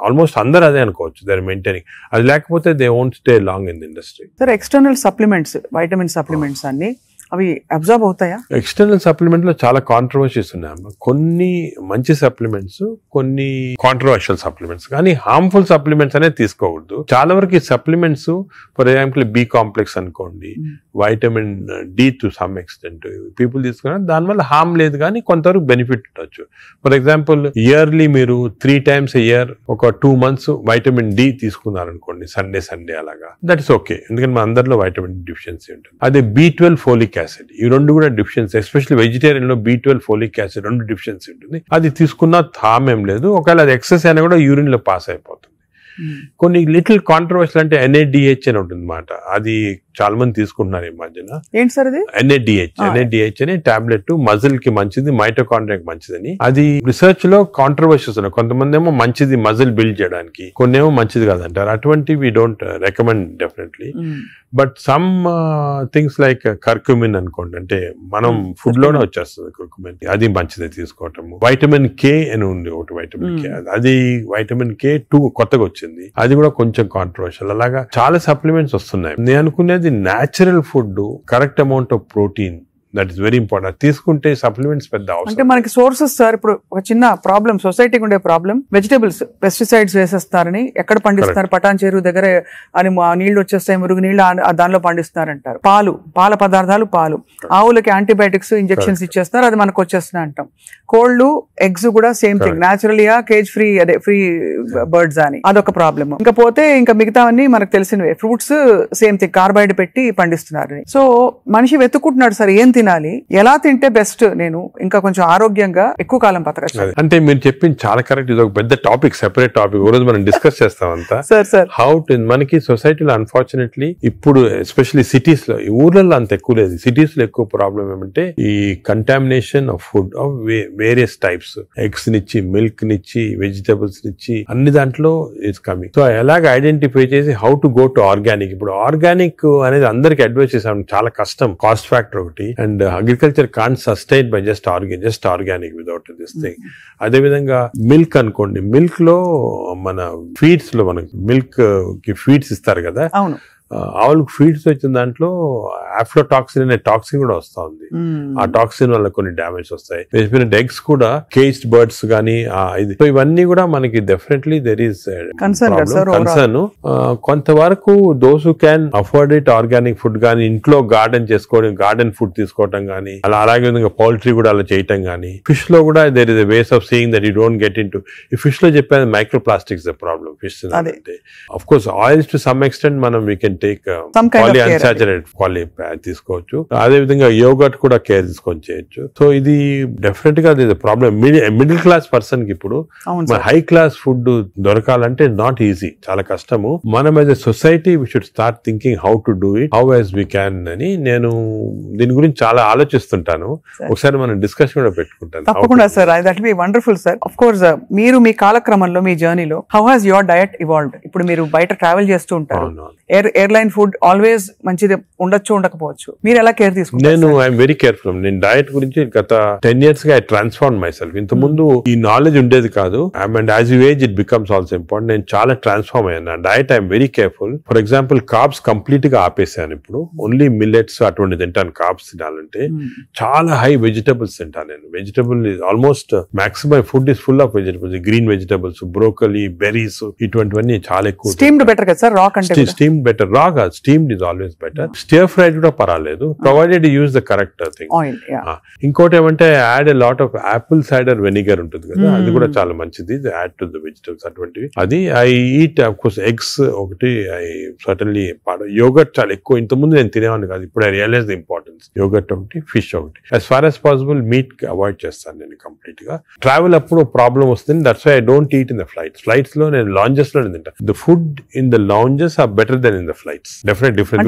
almost అందరూ అదే అనుకోవచ్చు, దే ఆర్ మెయింటైనింగ్. అది లేకపోతే they won't stay long in the industry. Sir, external supplements, vitamin supplements అన్ని అవి అబ్జర్వ్ అవుతాయా? ఎక్స్టర్నల్ సప్లిమెంట్ లో చాలా కాంట్రవర్సీస్ ఉన్నాయమ్మా. కొన్ని మంచి సప్లిమెంట్స్, కొన్ని కాంట్రవర్షియల్ సప్లిమెంట్స్, కానీ హార్మ్ఫుల్ సప్లిమెంట్స్ అనేది తీసుకోకూడదు. చాలా వరకు ఈ supplements, for example B complex అనుకోండి, vitamin D to some extent people తీసుకున్నారు, దానివల్ల హార్మ్ లేదు కానీ కొంతవరకు బెనిఫిట్ ఉండొచ్చు. ఫర్ ఎగ్జాంపుల్ ఇయర్లీ మీరు 3 times a year ఒక 2 months వైటమిన్ డి తీసుకున్నారనుకోండి, సండే అలాగా, దట్ ఇస్ ఓకే. ఎందుకంటే మన అందరిలో వైటమిన్ డిఫిషియన్సీ ఉంటుంది. అదే B12 ఫోలిక్ యాసిడ్, ఈ రెండు కూడా డిఫిషియన్సీ, ఎస్పెషల్లీ వెజిటేరియన్ లో B12 ఫోలిక్ యాసిడ్ రెండు డిఫిషియన్సీ ఉంటుంది. అది తీసుకున్నా హామ్ ఏం లేదు. ఒకవేళ అది ఎక్సెస్ అయినా కూడా యూరిన్ లో పాస్ అయిపోతుంది. కొన్ని లిటిల్ కాంట్రవర్షియల్ అంటే NADH అని ఉంటుంది అన్నమాట. అది చాలా మంది తీసుకుంటున్నారు ఈ మధ్యన. ఏంటి సార్ అది? NADH అని టాబ్లెట్, మజిల్ కి మంచిది, మైటోకాండ్రియాకి మంచిదని. అది రిసర్చ్ లో కాంట్రవర్షియస్ ఉన్నాయి. కొంతమంది ఏమో మంచిది మజిల్ బిల్డ్ చేయడానికి, కొన్ని ఏమో మంచిది కాదంటారు. అటువంటి we don't recommend definitely. But some things like curcumin అనుకోండి, అంటే మనం ఫుడ్ లోనే వచ్చేస్తుంది కర్క్యూమిన్, అది మంచిది తీసుకోవటము. వైటమిన్ K అని ఉంది ఒకటి, వైటమిన్ K, అది వైటమిన్ K2 కొత్తగా వచ్చింది, అది కూడా కొంచెం కాంట్రవర్షియల్. అలాగా చాలా సప్లిమెంట్స్ వస్తున్నాయి. నేను అనుకునేది natural food, correct amount of protein, that is very important. తీసుకుంటే సప్లిమెంట్స్ పెద్ద అవసరం. అంటే మనకి సోర్సెస్ సార్, ఇప్పుడు ఒక చిన్న ప్రాబ్లం, సొసైటీకి ఉండే ప్రాబ్లం, వెజిటేబుల్స్ పెస్టిసైడ్స్ వేసేస్తారని, ఎక్కడ పండిస్తున్నారు, పటాన్ చెరువు దగ్గర అని నీళ్లు వచ్చేస్తాయి, మురుగు నీళ్లు దానిలో పండిస్తున్నారంటారు. పాల పదార్థాలు, ఆవులకి యాంటీబయాటిక్స్ ఇంజెక్షన్స్ ఇచ్చేస్తారు, అది మనకు వచ్చేస్తున్నాయి అంటాం. కోళ్లు, ఎగ్స్ కూడా సేమ్ థింగ్, న్యాచురల్గా కేజ్ ఫ్రీ, అదే ఫ్రీ బర్డ్స్ అని, అదొక ప్రాబ్లమ్. ఇంకా పోతే ఇంకా మిగతావన్నీ మనకు తెలిసినవే. ఫ్రూట్స్ సేమ్ థింగ్, కార్బైడ్ పెట్టి పండిస్తున్నారు. సో మనిషి వెతుక్కుంటున్నాడు సార్ ఏం తినాలి, ఎలా తింటే బెస్ట్, నేను ఇంకా కొంచెం ఆరోగ్యంగా ఎక్కువ కాలం బతకచ్చు. అంటే మీరు చెప్పింది చాలా కరెక్ట్. ఇది ఒక పెద్ద టాపిక్, సెపరేట్ టాపిక్, రోజు మనం డిస్కస్ చేస్తాం అంతా. హౌ టు, మనకి సొసైటీలో అన్ఫార్చునేట్లీ ఇప్పుడు ఎస్పెషల్లీ సిటీస్ లో, ఊర్లలో అంత ఎక్కువ లేదు, సిటీస్ లో ఎక్కువ ప్రాబ్లం ఏమంటే ఈ contamination of food of various types, eggs నుంచి, మిల్క్ నుంచి, వెజిటబుల్స్ నుంచి, అన్ని దాంట్లో ఇట్స్ కమింగ్. సో ఎలాగ ఐడెంటిఫై చేసి how to go to organic. ఇప్పుడు ఆర్గానిక్ అనేది అందరికి అడ్వైస్ చేసాం, చాలా కష్టం, కాస్ట్ ఫ్యాక్టర్ ఒకటి, and agriculture can't sustain by just organic without this thing. అదే విధంగా మిల్క్ అనుకోండి, మిల్క్ లో మన ఫీడ్స్ లో మనకి మిల్క్ కి ఫీడ్స్ ఇస్తారు కదా, ఆవులకు ఫీడ్స్ వచ్చిన దాంట్లో ఆఫ్లోటాక్సిన్ అనే టాక్సిన్ కూడా వస్తా ఉంది. ఆ టాక్సిన్ వల్ల కొన్ని డ్యామేజ్ వస్తాయి. ఎగ్స్ కూడా కేజ్డ్ బర్డ్స్ గానీ, ఇది, సో ఇవన్నీ కూడా మనకి డెఫినెట్లీ దెర్ ఈస్ కన్సర్న్. కొంతవరకు those who can afford it, organic food గానీ, ఇంట్లో గార్డెన్ చేసుకోవడం, గార్డెన్ ఫుడ్ తీసుకోవటం గానీ, అలాగే విధంగా పౌల్ట్రీ కూడా అలా చేయటం గానీ. ఫిష్ లో కూడా there is a ways of seeing that you don't get in to. ఈ ఫిష్ లో చెప్పేది micro plastics the problem. Fish అంటే of course oils to some extent మనం వీ కెన్ టేక్ పాలిఅన్సాచురేటెడ్ తీసుకోవచ్చు. అదే విధంగా యోగర్ట్ కూడా కేర్ తీసుకొని చేయొచ్చు. సో ఇది డెఫినెట్ గా ప్రాబ్లం. మిడిల్ క్లాస్ పర్సన్ కి ఇప్పుడు హై క్లాస్ ఫుడ్ దొరకాలంటే నాట్ ఈజీ, చాలా కష్టము. మనం as a society we should start thinking how to do it, how as we can అని నేను దీని గురించి చాలా ఆలోచిస్తుంటాను. ఒకసారి మనం డిస్కషన్ కూడా పెట్టుకుంటాను. తప్పకుండా sir, that be wonderful sir. Of course మీరు మీ కాలక్రమంలో, మీ జర్నీలో how has your diet evolved? ఇప్పుడు మీరు బయట ట్రావెల్ చేస్తూ ఉంటారు, ఎయిర్లైన్ ఫుడ్ ఆల్వేస్ మంచిది ఉండొచ్చు, ఉండకపోవచ్చు, మీరు ఎలా కేర్ తీసుకుంటారు? నేను ఐఎమ్ వెరీ కేర్ఫుల్. నేను డయట్ గురించి గత 10 years గా ఐ ట్రాన్స్ఫార్మ్ మై సెల్ఫ్. ఇంత ముందు ఈ నాలెడ్జ్ ఉండేది కాదు, and as you age it becomes also important. నేను చాలా ట్రాన్స్ఫార్మ్ అయ్యాను. Diet I'm very careful. For example carbs complete గా ఆపేసాను. ఇప్పుడు ఓన్లీ మిల్లెట్స్ అటువంటి తింటాను. కార్బ్స్ తినాలంటే చాలా హై వెజిటబుల్స్ తింటాను నేను. Vegetable almost maximum food is full of vegetables, green vegetables, broccoli, berries, ఇటువంటివన్నీ చాలా ఎక్కువ. స్టీమ్డ్ బెటర్ కదా సార్, రా కంటే స్టీమ్ బెటర్. రా కాదు, steamed is always better. Stir fried కూడా పర్వాలేదు, provided use the correct thing. ఇంకోటి ఏమంటే add a lot of Apple cider vinegar ఉంటుంది కదా, అది కూడా చాలా మంచిది, యాడ్ టు ద వెజిటబుల్స్ అటువంటివి. అది I eat of course eggs ఒకటి, ఐ సర్టన్లీ యోగర్ట్ చాలా ఎక్కువ, ఇంతకుముందు నేను తినేవాడిని కాదు, ఇప్పుడు I realise the importance. Yoghurt ఒకటి, ఫిష్ ఒకటి. As far as possible meat avoid చేస్తాను నేను కంప్లీట్ గా. ట్రావెల్ అప్పుడు ప్రాబ్లం వస్తుంది, that's why I don't eat in the flights. Flights లో నేను లాంజెస్ లో తింటా. The food in the lounges are better than in the flights. Definite different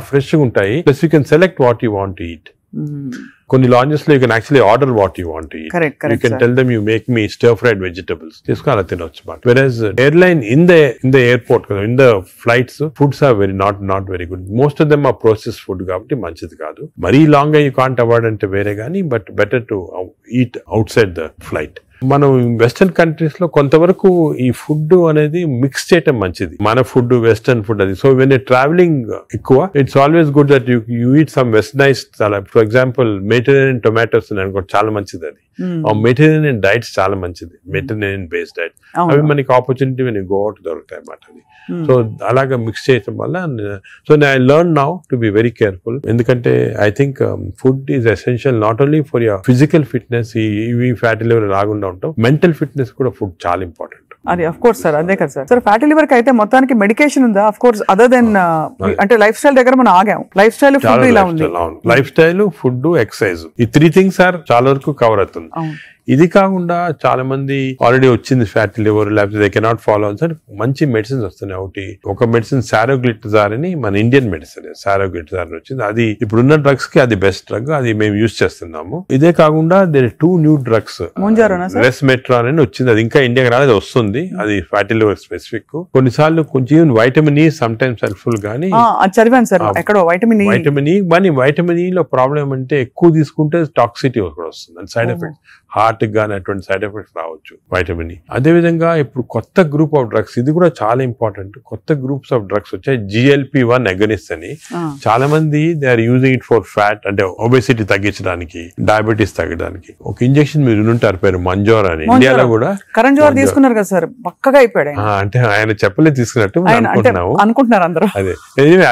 fresh గా ఉంటాయి. Plus you can select what you want to eat. కొన్ని లాంజెస్ లో you can actually order what you want to eat. You can tell them you make me stir fried vegetables, తీసుకుని అలా తినొచ్చు. But various airline in the airport కదా, in the flights foods are not very good. Most of them are process food కాబట్టి మంచిది కాదు. మరీ లాంగ్ గా యూ కాంట్ అవాయిడ్ అంటే వేరే కానీ, but better to eat out side the flight. మనం వెస్టర్న్ కంట్రీస్ లో కొంతవరకు ఈ ఫుడ్ అనేది మిక్స్ చేయటం మంచిది, మన ఫుడ్ వెస్టర్న్ ఫుడ్ అది. సో వెన్ ట్రావెలింగ్ ఎక్కువ, it's always good that you eat some westernise. For example Mediterranean tomatoes అనుకో, చాలా మంచిది అది. మెడిటరేనియన్ డైట్స్ చాలా మంచిది, మెడిటరేనియన్ బేస్డ్ డైట్. అవి మనకి ఆపర్చునిటీ వెన్ గో అవుట్ దొరుకుతాయి అన్నమాట అది. సో అలాగా మిక్స్ చేయటం వల్ల, so I learn now to be very careful. ఎందుకంటే I think food is essential not only for your physical fitness, ఇవి ఫ్యాటీ లివర్ రాకుండా ఉంటాం, మెంటల్ ఫిట్నెస్ కూడా ఫుడ్ చాలా ఇంపార్టెంట్. అది అఫ్ కోర్స్ సార్, అదే కదా సార్. సార్ ఫ్యాటీ లివర్ కి అయితే మొత్తానికి మెడికేషన్ ఉందా? అఫ్ కోర్స్ అదర్ దెన్ అంటే లైఫ్ స్టైల్ దగ్గర మనం ఆగాం. లైఫ్ స్టైల్ ఫుడ్ ఇలా ఉంది. లైఫ్ స్టైల్, ఫుడ్, ఎక్సర్సైజ్, ఈ 3 things సార్ చాలా వరకు కవర్ అవుతుంది. ఇది కాకుండా చాలా మంది ఆల్రెడీ వచ్చింది ఫ్యాటీ లివర్, లేకపోతే దే కెనాట్ ఫాలో సార్, మంచి మెడిసిన్స్ వస్తున్నాయి. ఒక మెడిసిన్ సారోగ్లిటజార్ అని, మన ఇండియన్ మెడిసిన్ సారోగ్లిటజార్ అని వచ్చింది. అది ఇప్పుడున్న డ్రగ్స్ కి అది బెస్ట్ డ్రగ్, అది మేము యూజ్ చేస్తున్నాము. ఇదే కాకుండా దేర్ 2 new drugs, రెస్మెట్రాన్ అని వచ్చింది, అది ఇంకా ఇండియాకి రాలేదు, వస్తుంది. అది ఫ్యాటీ లివర్ స్పెసిఫిక్. కొన్నిసార్లు కొంచెం vitamin E some times helpful గానీ, చదివాను సార్ ఎక్కడో వైటమిన్ ఈ. వైటమిన్ ఈ లో ప్రాబ్లం అంటే ఎక్కువ తీసుకుంటే టాక్సిటీ కూడా వస్తుంది, సైడ్ ఎఫెక్ట్స్, హార్ట్ గానీ అటువంటి సైడ్ ఎఫెక్ట్స్ రావచ్చు వైటమిన్ ఈ. అదేవిధంగా ఇప్పుడు కొత్త గ్రూప్ ఆఫ్ డ్రగ్స్, ఇది కూడా చాలా ఇంపార్టెంట్. కొత్త గ్రూప్స్ ఆఫ్ డ్రగ్స్ వచ్చాయి, GLP-1 అగనిస్ట్ అని. చాలా మంది they are using it for fat, అంటే ఒబెసిటీ తగ్గించడానికి, డయాబెటీస్ తగ్గడానికి. ఒక ఇంజెక్షన్ మీరు ఉంటారు పేరు మంజోర్ అని, ఇండియాలో కూడా కరణ్ జోహర్ తీసుకున్నారు కదా సార్, పక్కగా అయిపోయాడు. అంటే ఆయన చెప్పలే తీసుకున్నట్టు అనుకుంటున్నారు అందరూ. అదే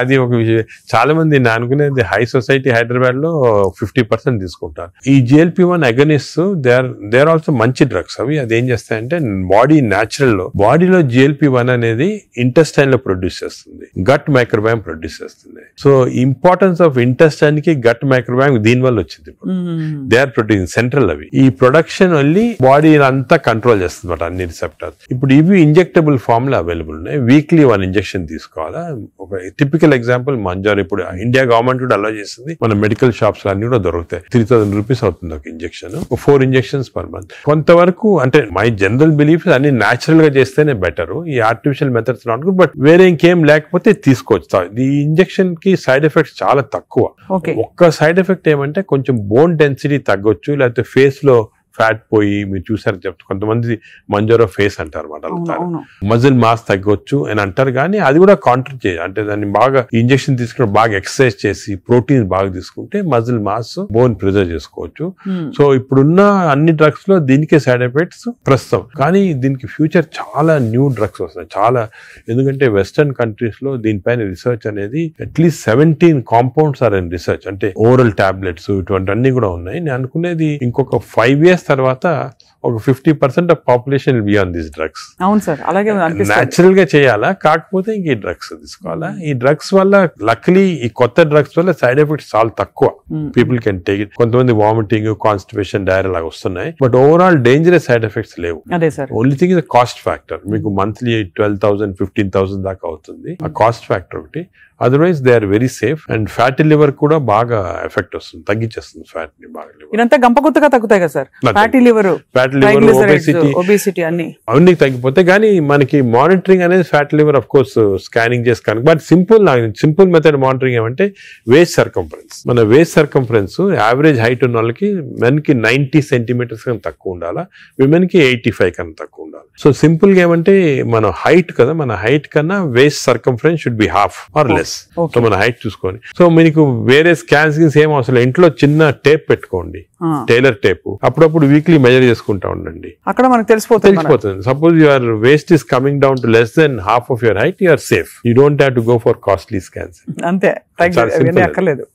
అది ఒక విషయం. చాలా మంది నేను అనుకునేది హై సొసైటీ హైదరాబాద్ లో 50% తీసుకుంటారు ఈ GLP-1 agonist. They are also మంచి డ్రగ్స్ అవి. అది ఏం చేస్తాయంటే బాడీ న్యాచురల్ లో, బాడీలో GLP-1 అనేది ఇంటెస్టైన్ లో ప్రొడ్యూస్ చేస్తుంది, గట్ మైక్రోబయామ్ ప్రొడ్యూస్ చేస్తుంది. సో ఇంపార్టెన్స్ ఆఫ్ ఇంటెస్టైన్ కి గట్ మైక్రోబయామ్ దీని వల్ల వచ్చింది. దే ఆర్ ప్రొడ్యూసింగ్ సెంట్రల్, అవి ఈ ప్రొడక్షన్ వల్లి బాడీ అంతా కంట్రోల్ చేస్తుంది అన్నమాట, అన్ని రిసెప్టర్స్. ఇప్పుడు ఇవి ఇంజెక్టబుల్ ఫామ్ లో అవైలబుల్ ఉన్నాయి. వీక్లీ 1 ఇంజెక్షన్ తీసుకోవాలా. ఒక టిపికల్ ఎగ్జాంపుల్ మంజార్, ఇప్పుడు ఇండియా గవర్నమెంట్ కూడా అలో చేస్తుంది, మన మెడికల్ షాప్స్ అన్ని కూడా దొరుకుతాయి. 3000 రూపీస్ అవుతుంది ఒక ఇంజెక్షన్, 4 ఇంజెక్షన్స్ పర్ మంత్. కొంతవరకు అంటే మై జనరల్ బిలీఫ్ అన్ని న్యాచురల్ గా చేస్తేనే బెటర్, ఈ artificial methods not good. But వేరే ఇంకేం లేకపోతే తీసుకోవచ్చు. ఈ ఇంజెక్షన్ కి సైడ్ ఎఫెక్ట్స్ చాలా తక్కువ. ఒక్క సైడ్ ఎఫెక్ట్ ఏమంటే కొంచెం బోన్ డెన్సిటీ తగ్గొచ్చు, లేకపోతే ఫేస్ లో ఫ్యాట్ పోయి, మీరు చూసారు చెప్తారు కొంతమంది మంజోరో ఫేస్ అంటారు అనమాట, మజిల్ మాస్ తగ్గొచ్చు అని అంటారు. కానీ అది కూడా కాంట్రీ చేయాలి, అంటే దాన్ని బాగా ఇంజెక్షన్ తీసుకుని బాగా ఎక్సర్సైజ్ చేసి ప్రోటీన్ బాగా తీసుకుంటే మజిల్ మాస్, బోన్ ప్రిజర్వ్ చేసుకోవచ్చు. సో ఇప్పుడున్న అన్ని డ్రగ్స్ లో దీనికే సైడ్ ఎఫెక్ట్స్ ప్రస్తుతం. కానీ దీనికి ఫ్యూచర్ చాలా న్యూ డ్రగ్స్ వస్తాయి చాలా. ఎందుకంటే వెస్టర్న్ కంట్రీస్ లో దీనిపైన రీసెర్చ్ అనేది at least 17 compounds are in research, అంటే ఓరల్ టాబ్లెట్స్ ఇటువంటి అన్ని కూడా ఉన్నాయి. నేను అనుకునేది ఇంకొక 5 years తర్వాత ఒక 50% of population will be on these drugs. అవును సార్, అలాగే న్యాచురల్ గా చేయాలా, కాకపోతే ఇంక ఈ డ్రగ్స్ తీసుకోవాలా. ఈ డ్రగ్స్ వల్ల లక్లీ ఈ కొత్త డ్రగ్స్ వల్ల సైడ్ ఎఫెక్ట్స్ చాలా తక్కువ, పీపుల్ కెన్ టేక్ ఇట్. కొంతమంది వామిటింగ్, కాన్స్టిపేషన్, డైరియా లాగా వస్తున్నాయి, but overall dangerous side effects లేవు. Only thing is cost factor. మీకు మంత్లీ 12,000 15,000 దాకా అవుతుంది, ఆ కాస్ట్ ఫ్యాక్టర్ ఒకటి. Otherwise they are very safe. And fatty liver కూడా బాగా ఎఫెక్ట్ వస్తుంది, తగ్గించేస్తుంది ఫ్యాట్ ని బాగా. ఇదంతా గంపగుత్తగా తగ్గుతాయి కదా సార్, ఫ్యాటీ లివర్, ఒబేసిటీ అన్ని తగ్గిపోతాయి. కానీ మనకి మానిటరింగ్ అనేది fatty liver of course scanning చేసి కనుక. బట్ సింపుల్ మెథడ్ మానిటరింగ్ ఏమంటే వేస్ట్ సర్కంఫరెన్స్. మన వేస్ట్ సర్కంఫరెన్స్ యావరేజ్ హైట్ ఉన్న వాళ్ళకి మెన్ కి 90 centimeters కన్నా తక్కువ ఉండాలా, విమెన్ కి 85 కన్నా తక్కువ ఉండాలి. సో సింపుల్ గా ఏమంటే మన హైట్ కదా, మన హైట్ కన్నా waist circumference should be half or less. Less. So మన హైట్ చూసుకొని, సో మీకు వేరే స్కాన్స్ ఏం అవసరం, ఇంట్లో చిన్న టేప్ పెట్టుకోండి, టైలర్ టేప్, అప్పుడప్పుడు వీక్లీ మెజర్ చేసుకుంటా ఉండండి, అక్కడ మనకు తెలిసిపోతుంది. Suppose your waist is coming down to less than half of your height, you are safe. You don't have to go for costly scans. అంతే, అక్కర్లేదు.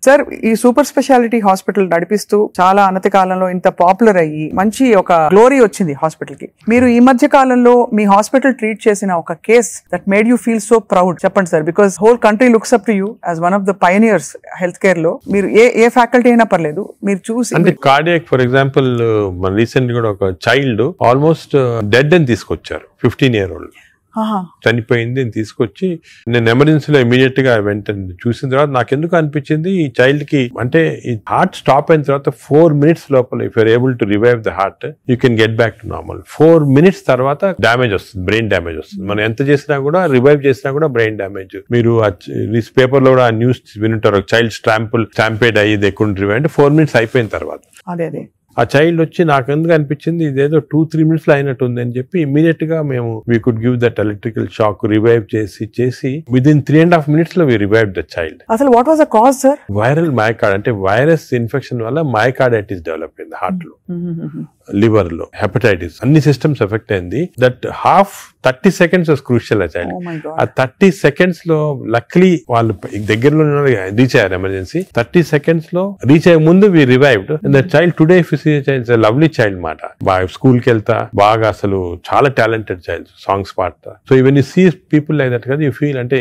సార్, ఈ సూపర్ స్పెషాలిటీ హాస్పిటల్ నడిపిస్తూ చాలా అనతి కాలంలో ఇంత పాపులర్ అయ్యి మంచి ఒక గ్లోరీ వచ్చింది హాస్పిటల్ కి. మీరు ఈ మధ్య కాలంలో మీ హాస్పిటల్ ట్రీట్ చేసిన ఒక case that made you feel so proud చెప్పండి sir, because whole country looks up to you as one of the pioneers health care లో. మీరు ఏ ఫ్యాకల్టీ అయినా పర్లేదు, మీరు చూసి అంటే కార్డియాక్ ఫర్ ఎగ్జాంపుల్ మన రీసెంట్ కూడా ఒక చైల్డ్ ఆల్మోస్ట్ డెడ్ అని తీసుకొచ్చారు, 15 year old చనిపోయింది అని తీసుకొచ్చి నేను ఎమర్జెన్సీలో ఇమీడియట్ గా వెంటనే చూసిన తర్వాత నాకు ఎందుకు అనిపించింది, ఈ చైల్డ్ కి అంటే ఈ హార్ట్ స్టాప్ అయిన తర్వాత 4 minutes లోపల if you're able to revive the heart you can get back to normal. 4 minutes తర్వాత డ్యామేజ్ వస్తుంది, బ్రెయిన్ డ్యామేజ్ వస్తుంది. మనం ఎంత చేసినా కూడా రివైవ్ చేసినా కూడా బ్రెయిన్ డ్యామేజ్. మీరు పేపర్ లో కూడా ఆ న్యూస్ వినుంటారు, చైల్డ్ స్టాంపేడ్ అయ్యి దే కుడెంట్ రివైవ్ అంటే 4 minutes అయిపోయిన తర్వాత. అదే ఆ చైల్డ్ వచ్చి నాకు ఎందుకు అనిపించింది ఇదేదో 2-3 minutes లో అయినట్టు ఉంది అని చెప్పి ఇమీడియట్ గా మేము we could give that electrical shock, revive చేసి విదిన్ 3.5 minutes లో వి రివైవ్ ద చైల్డ్. అసలు what was the cause sir? Viral మయోకార్డ్ అంటే వైరస్ ఇన్ఫెక్షన్ వల్ల మయోకార్డైటిస్ డెవలప్ అయింది హార్ట్ లో, లివర్ లో, హెపటైటిస్, అన్ని సిస్టమ్స్ ఎఫెక్ట్ అయింది. దట్ 30 seconds వాస్ క్రూషియల్ ఆ చైల్డ్. ఆ 30 seconds లో లక్లీ వాళ్ళు దగ్గరలో రీచ్ అయ్యారు ఎమర్జెన్సీ. 30 seconds లో రీచ్ అయ్యే ముందు we revived. That child today lovely child మాట, బాగా స్కూల్ కి వెళ్తా, బాగా అసలు చాలా టాలెంటెడ్ చైల్డ్, సాంగ్స్ పాడతా. So even you see people like that కదా, యూ ఫీల్ అంటే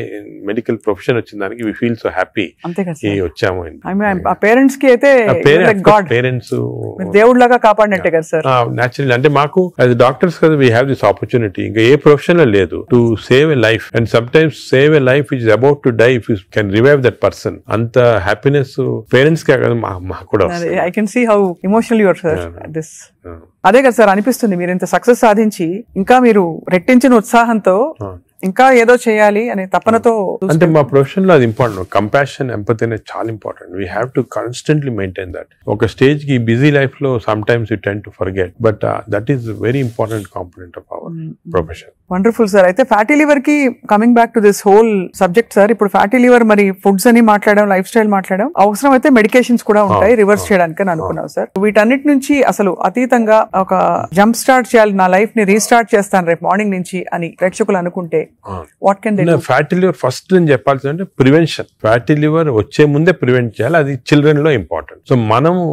మెడికల్ ప్రొఫెషన్ వచ్చిన దానికి వీ ఫీల్ సో హ్యాపీ వచ్చాము. పేరెంట్స్ కి అయితే పేరెంట్స్ దేవుడిలాగా కాపాడినట్టే కదా సార్. న్యాచురల్ అంటే మాకు యాజ్ డాక్టర్స్ కదా వీ హ్యావ్ దిస్ ఆపర్చునిటీ. ఇంకా ఏ ప్రొఫెషన్ లో లేదు to save a life, and sometimes save a life which is about to die if you can revive that person. అంత హ్యాపీనెస్ పేరెంట్స్ కే కదా మాకు కూడా. I can see how emotional you are sir. This అదే కదా సార్ అనిపిస్తుంది, మీరు ఇంత సక్సెస్ సాధించి ఇంకా మీరు రెట్టించిన ఉత్సాహంతో ఇంకా ఏదో చేయాలి అనే తపనతో. అంటే మా ప్రొఫెషన్ లో అది ఇంపార్టెంట్, కంపాషన్, ఎంపతి అనేది చాలా important. We have to constantly maintain that. ఒక స్టేజ్ కి బిజీ లైఫ్ లో some times you tend to forget, but that is very important component of our profession. Wonderful sir. అయితే ఫ్యాటీ లివర్ కి coming back to this whole subject sir, ఇప్పుడు ఫ్యాటీ లివర్ మరి ఫుడ్స్ అని మాట్లాడడం, లైఫ్ స్టైల్ మాట్లాడడం, అవసరం అయితే మెడికేషన్స్ కూడా ఉంటాయి రివర్స్ చేయడానికి అని అనుకున్నాం సార్. వీటన్నిటి నుంచి అసలు అతీతంగా ఒక జంప్ స్టార్ట్ చేయాలి, నా లైఫ్ ని రీస్టార్ట్ చేస్తాను రేపు మార్నింగ్ నుంచి అని ప్రేక్షకులు అనుకుంటే what can they do? Fatty liver first నేను చెప్పాల్సింది అంటే ప్రివెన్షన్. ఫ్యాటీ లివర్ వచ్చే ముందే ప్రివెంట్ చేయాలి, అది చిల్డ్రన్ లో ఇంపార్టెంట్. సో మనము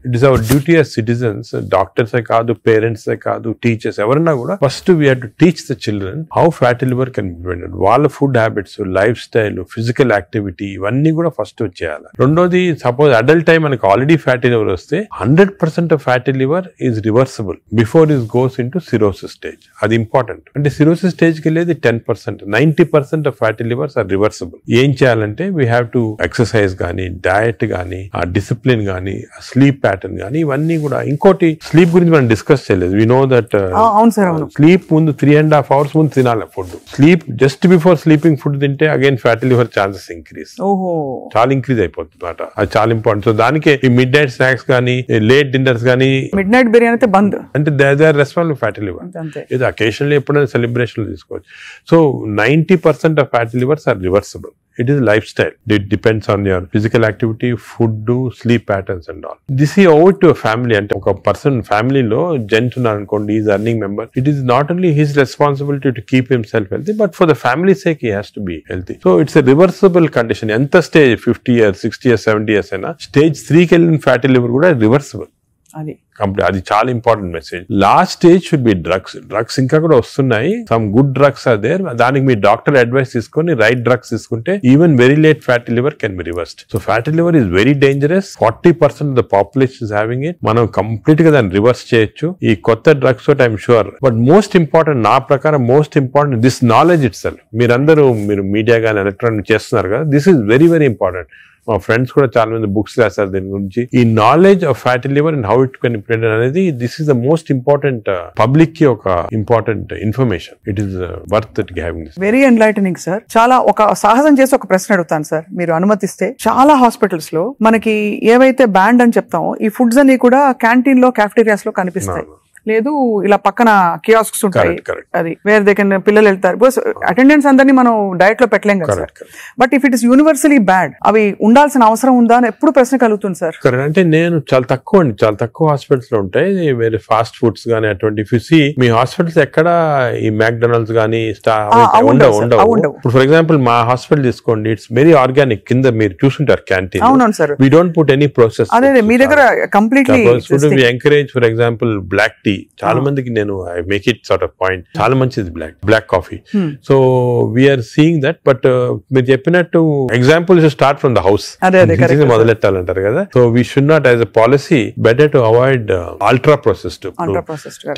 it is our duty as citizens, డాక్టర్సే కాదు, పేరెంట్సే కాదు, టీచర్స్ ఎవరన్నా కూడా first we have to teach the children how fatty liver can be prevented. వాళ్ళ food habits, lifestyle, physical activity ఇవన్నీ కూడా ఫస్ట్ వచ్చేయాలి. రెండోది, సపోజ్ అడల్ట్ టైం మనకి ఆల్రెడీ ఫ్యాటీ లివర్ వస్తే 100% of fatty liver is reversible before is goes in to cirrhosis stage. అది ఇంపార్టెంట్. అంటే సిరోసిస్ స్టేజ్ కి వెళ్ళేది 10%, 90% of fatty livers are reversible. ఏం చేయాలంటే వీ హ్యావ్ టు ఎక్సర్సైజ్ గానీ, డయట్ గానీ, ఆ డిసిప్లిన్ గానీ, స్లీప్ ప్యాటర్న్ కానీ ఇవన్నీ కూడా. ఇంకోటి స్లీప్ గురించి మనం డిస్కస్ చేయలేదు. వి నో దట్ స్లీప్ ముందు 3.5 hours ముందు తినాలి food. Sleep just before sleeping food తింటే again fatty liver chances increase, చాలా ఇంక్రీజ్ అయిపోతుంది అన్నమాట. అది చాలా ఇంపార్టెంట్. సో దానికి ఈ మిడ్ నైట్ స్నాక్స్ కానీ, లేట్ డిన్నర్స్ కానీ, మిడ్ నైట్ బిర్యానీ బంద్ అంటే they are responsible fatty liver. ఇది అకేషనల్లీ ఎప్పుడైనా సెలబ్రేషన్ తీసుకోవచ్చు. So 90% of fatty livers are reversible. It is lifestyle. It depends on your physical activity, food, sleep patterns and all. This is over to a family. And a person family lo gent unnarukondi, he is earning member. It is not only his responsibility to keep himself healthy, but for the family's sake he has to be healthy. So it's a reversible condition. Enta stage 50 years, 60 years, 70 years aina stage 3 ki ellin fatty liver kuda reversible. అది చాలా important message. Last stage should be drugs ఇంకా కూడా వస్తున్నాయి. Some good drugs are there. దానికి మీ డాక్టర్ అడ్వైస్ తీసుకొని రైట్ డ్రగ్స్ తీసుకుంటే even very late fatty liver can be reversed. So fatty liver is very dangerous. 40% of the population is having it. మనం కంప్లీట్ గా దాన్ని రివర్స్ చేయొచ్చు ఈ కొత్త డ్రగ్స్ తోటి, I'm sure. But most important, నా ప్రకారం most important this knowledge it self. మీరు మీడియా కానీ ఎలక్ట్రానిక్ చేస్తున్నారు కదా, this is very very important. మా ఫ్రెండ్స్ కూడా చాలా మంది బుక్స్ రాశారు దీని గురించి. ఈ knowledge of fatty liver and how it can prevent అనేది, this is the most important public కి ఒక important information. It is worth it having this. Very enlightening sir. చాలా ఒక సాహసం చేసి ఒక ప్రశ్న అడుగుతాను సార్, మీరు అనుమతిస్తే. చాలా హాస్పిటల్స్ లో మనకి ఏవైతే బ్యాండ్ అని చెప్తామో ఈ ఫుడ్స్ అన్ని కూడా క్యాంటీన్ లో, క్యాఫ్టీరియాస్ లో కనిపిస్తాయి. లేదు ఇలా పక్కన కియాస్క్స్ ఉంటాయి, Correct. అది వేర్ దే కెన్ పిల్లలు వెళ్తారు. బికాస్ అటెండెన్స్ అందరినీ మనం డైట్ లో పెట్టలేం కదా sir. But if it is universally bad, అవి ఉండాల్సిన అవసరం ఉందా అని ఎప్పుడు ప్రశ్న కలుగుతుంది సార్. అంటే నేను చాలా తక్కువ హాస్పిటల్స్ లో ఉంటాయి వేరే ఫాస్ట్ ఫుడ్స్ గానీ అటువంటి. ఇఫ్ యు సీ మీ హాస్పిటల్స్ ఎక్కడ ఈ మ్యాక్డొనాల్డ్స్ గానీ ఉండవు. ఇప్పుడు ఫర్ ఎగ్జాంపుల్ మా హాస్పిటల్ తీసుకోండి, ఇట్స్ వెరీ ఆర్గానిక్. కింద మీరు చూసుంటారు క్యాంటీన్. అవును sir. We don't put any process. అదే మీ దగ్గర completely we encourage. For example black tea, చాలా మందికి నేను I make it sort of point, చాలా మంచిది black coffee. So we're seeing that. But మీరు చెప్పినట్టు example start from the house మొదలెట్టాలంటారు కదా. So we should not as a policy better to avoid ultra processed.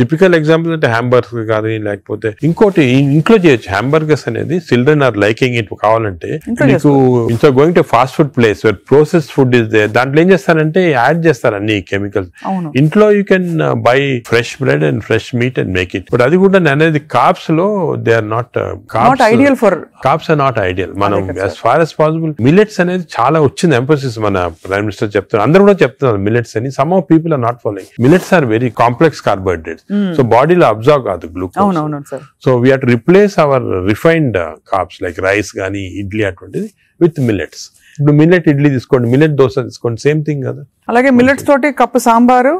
Typical example అంటే హ్యాంబర్గర్ కానీ లేకపోతే ఇంకోటి ఇంట్లో చేయొచ్చు. హ్యాంబర్గర్స్ అనేది చిల్డ్రన్ ఆర్ లైకింగ్ ఇట్. కావాలంటే మీకు ఇంట్లో going to fast food place where processed food is there, దాంట్లో ఏం చేస్తారంటే యాడ్ చేస్తారు అన్ని కెమికల్స్. ఇంట్లో you can buy fresh bread and fresh meat and make it. But అది కూడా అనేది కార్బ్స్ లో they are not ideal for carbs are not ideal. మనం as far as possible millets అనేది చాలా వచ్చింది ఎంఫోసిస్. మన ప్రైమ్ మినిస్టర్ చెప్తున్నారు, అందరూ కూడా చెప్తున్నారు మిల్లెట్స్ అని. Some of people are not following. Millets are very complex carbohydrates. So బాడీలో అబ్జర్వ్ కాదు glucose. So we have to replace our refined carbs like rice గానీ ఇడ్లీ అటువంటిది విత్ మిల్లెట్స్. ఇప్పుడు మిల్లెట్ ఇడ్లీ తీసుకోండి, మిల్లెట్ దోశ తీసుకోండి, సేమ్ థింగ్ కదా. అలాగే మిల్లెట్స్ తోటి కప్పు సాంబారు,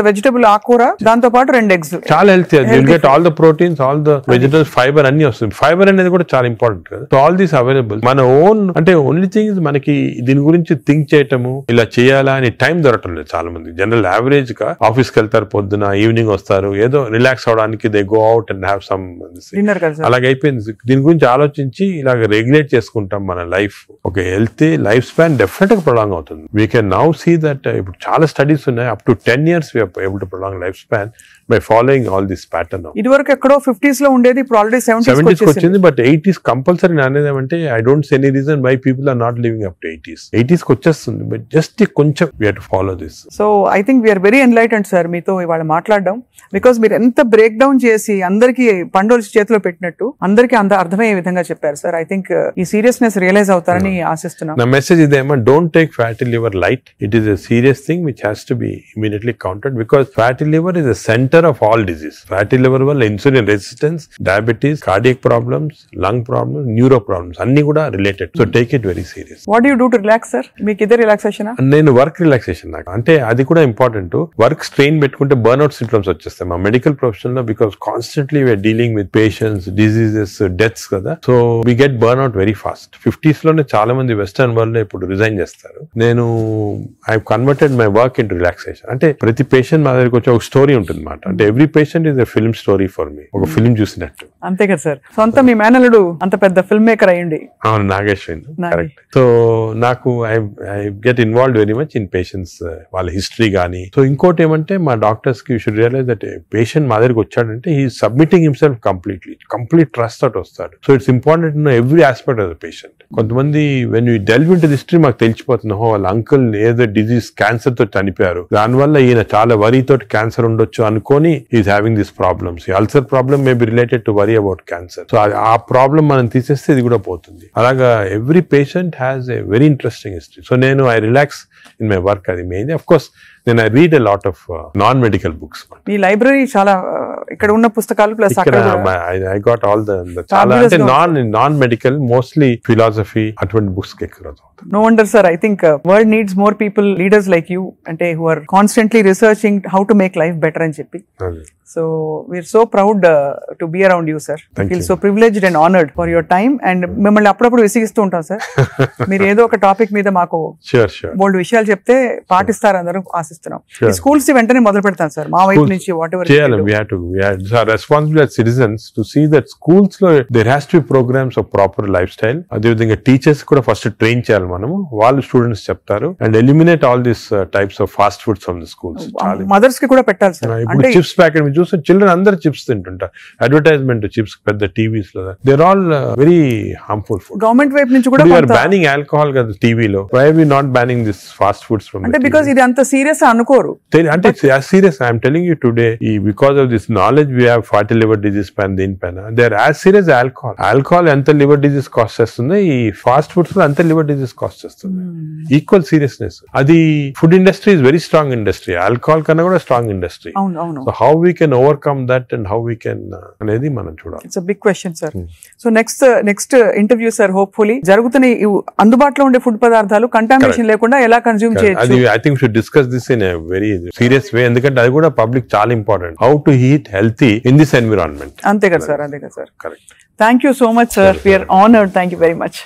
వెజిటబుల్ ఆకుకూర, దాంతో పాటు 2 eggs. చాలా healthy. You'll get all the proteins, all the vegetables, fibre అన్ని వస్తుంది. ఫైబర్ అనేది కూడా చాలా ఇంపార్టెంట్ కదా. So all these available. మన ఓన్ అంటే ఓన్లీ థింగ్ మనకి దీని గురించి థింక్ చేయటము, ఇలా చేయాలా అని టైం దొరకటం లేదు చాలా మంది. జనరల్ యావరేజ్ గా ఆఫీస్కి వెళ్తారు, పొద్దున ఈవినింగ్ వస్తారు, ఏదో రిలాక్స్ అవడానికి they go out and have some dinner. అలాగే అయిపోయింది. దీని గురించి ఆలోచించి ఇలాగ రెగ్యులేట్ చేసుకుంటాం మన లైఫ్. ఒక హెల్తీ లైఫ్ స్పాన్ డెఫినెట్ గా ప్రొలాంగ్ అవుతుంది. We can now see that ఇప్పుడు చాలా స్టడీస్ ఉన్నాయి, up to 10 years we are able to prolong life span by following all this pattern. ఇదివరకు ఎక్కడో 50s లో ఉండేది, ఇప్పుడు ఆల్రెడీ 70s వచ్చింది. బట్ 80s కంపల్సరీ అనేది ఏమంటే I don't see any reason why people are not living up to 80s కి వచ్చేస్తుంది. బట్ జస్ట్ కొంచెం we have to follow this. So I think we are very enlightened sir మీతో ఇవాళ మాట్లాడడం. బికాస్ మీరు ఎంత బ్రేక్ డౌన్ చేసి అందరికి పండోలు చేతిలో పెట్టినట్టు అందరికి అర్థమయ్యే విధంగా చెప్పారు సార్. ఐ థింక్ ఈ సీరియస్నెస్ రియలైజ్ అవుతారని ఆశిస్తున్నాం. నా మెసేజ్ ఇదేమో, don't take fatty liver light. It is a serious thing which has to be immediately counted, because fatty liver is the center of all disease. Fatty liver వల్ల insulin resistance, diabetes, cardiac problems, lung problems, neuro problems అన్ని కూడా related. So take it very serious. What do you do to relax sir? మీకు ఇదే రిలాక్సేషన్? నేను వర్క్ రిలాక్సేషన్. నాకు అంటే అది కూడా ఇంపార్టెంట్. వర్క్ స్ట్రెయిన్ పెట్టుకుంటే బర్న్అవుట్ సింప్టమ్స్ వచ్చేస్తాయి మా మెడికల్ ప్రొఫెషన్ లో. Because constantly we're dealing with patients, diseases, deaths కదా. So we get burnout very fast. 50s లోనే చాలా మంది వెస్టర్న్ వరల్డ్ లో ఇప్పుడు రిజైన్ చేస్తారు. నేను I converted my work into relaxation. అంటే ప్రతి పేషెంట్ మా దగ్గరికి వచ్చి ఒక స్టోరీ ఉంటుంది అన్నమాట. అంటే every patient is a film story for me. ఒక ఫిల్మ్ చూసినట్టు. అంతే కదా సార్. సొంత మీ మేనల్లుడు అంత పెద్ద ఫిల్మ్ మేకర్ అయ్యండి. అవును, నాగేశ్వరి. కరెక్ట్. సో నాకు I get involved very much in patients, వాళ్ళ హిస్టరీ కానీ. సో ఇంకోటి ఏమంటే మా డాక్టర్స్ కి you should realise that patient మా దగ్గరికి వచ్చాడంటే he submitting himself complete trust తోటి వస్తాడు. So it's important to know every aspect of the patient. కొంతమంది when you delve into the history మాకు తెలిసిపోతుంది, వాళ్ళ అంకుల్ ఏదో డిజీజ్ క్యాన్సర్ తో చనిపోయారు, దానివల్ల ఈయన చాలా వరీ తోటి క్యాన్సర్ ఉండొచ్చు అనుకొని is having this problems. Ulcer problem may be related to worry about cancer. So ఆ ప్రాబ్లమ్ మనం తీసేస్తే ఇది కూడా పోతుంది. అలాగా every patient has a very interesting history. So నేను I relax in my work. అది మెయిన్. ఆఫ్ కోర్స్ నేను I read a lot of non medical books. ఈ లైబ్రరీ చాలా ఇక్కడ ఉన్న పుస్తకాలు plus I got all the చాలా అంటే నాన్ మెడికల్, మోస్ట్లీ ఫిలాసఫీ అటువంటి బుక్స్ ఎక్కువ. No wonder sir, I think world needs more people, leaders like you, ante who are constantly researching how to make life better అని చెప్పి. So we're so proud to be around you sir. I feel so privileged and honored for your time, and మిమ్మల్ని అప్పుడప్పుడు విసిగిస్తూ ఉంటాం సార్. మీరు ఏదో ఒక టాపిక్ మీద మాకు బోల్డ్ విషయాలు చెప్తే పాటిస్తారు అందరూ ఆశిస్తున్నాం. ఈ స్కూల్స్ వెంటనే మొదలు పెడతాం సార్ మా వైపు నుంచి. వాట్ ఎవర్ చేయాలి, we have to are responsible as citizens to see that schools లో there has to be programs of proper lifestyle. అదే విధంగా టీచర్స్ కూడా ఫస్ట్ ట్రైన్ చేయాలి మనము. వాళ్ళు స్టూడెంట్స్ చెప్తారు. And eliminate all this types of fast foods from the schools. Mothers కి కూడా పెట్టాలి సార్. ఇప్పుడు చిప్స్ ప్యాకెట్ మీరు చూస్తే చిల్డ్రన్ అందరు చిప్స్ తింటుంటారు. అడ్వర్టైజ్మెంట్ చిప్స్ పెద్ద టీవీస్ లో, they are all very harmful food. Government వైపు నుంచి కూడా we are banning alcohol కదా టీవీలో. why are we not banning this fast foods from? అంటే బికాజ్ ఇది అంత సీరియస్ అనుకోరు. అంటే as serious I am telling you today, because of this knowledge we have fatty liver disease పైన దీనిపైన, they are as serious as alcohol ఎంత లివర్ డిజీజ్ కాస్ట్ చేస్తుంది, ఈ ఫాస్ట్ ఫుడ్స్ లో అంత లివర్ డిజీజ్ కాస్ట్ చేస్తుంది. Equal seriousness. అది food industry is very strong industry, alcohol కన్నా కూడా strong industry. So how we can overcome that and how we can అనేది మనం చూడాలి. It's a big question sir. So next interview sir, hopefully జరుగుతున్న అందుబాటులో ఉండే ఫుడ్ పదార్థాలు కంటామినేషన్ లేకుండా ఎలా కన్జ్యూమ్ చేయొచ్చు. అది I think should discuss this in a very serious వే, ఎందుకంటే అది కూడా పబ్లిక్ చాలా important. How to eat healthy in this environment. అంతే కదా సార్, అంతే కదా sir. Correct. Thank you so much, sir. We are honored. Thank you very much.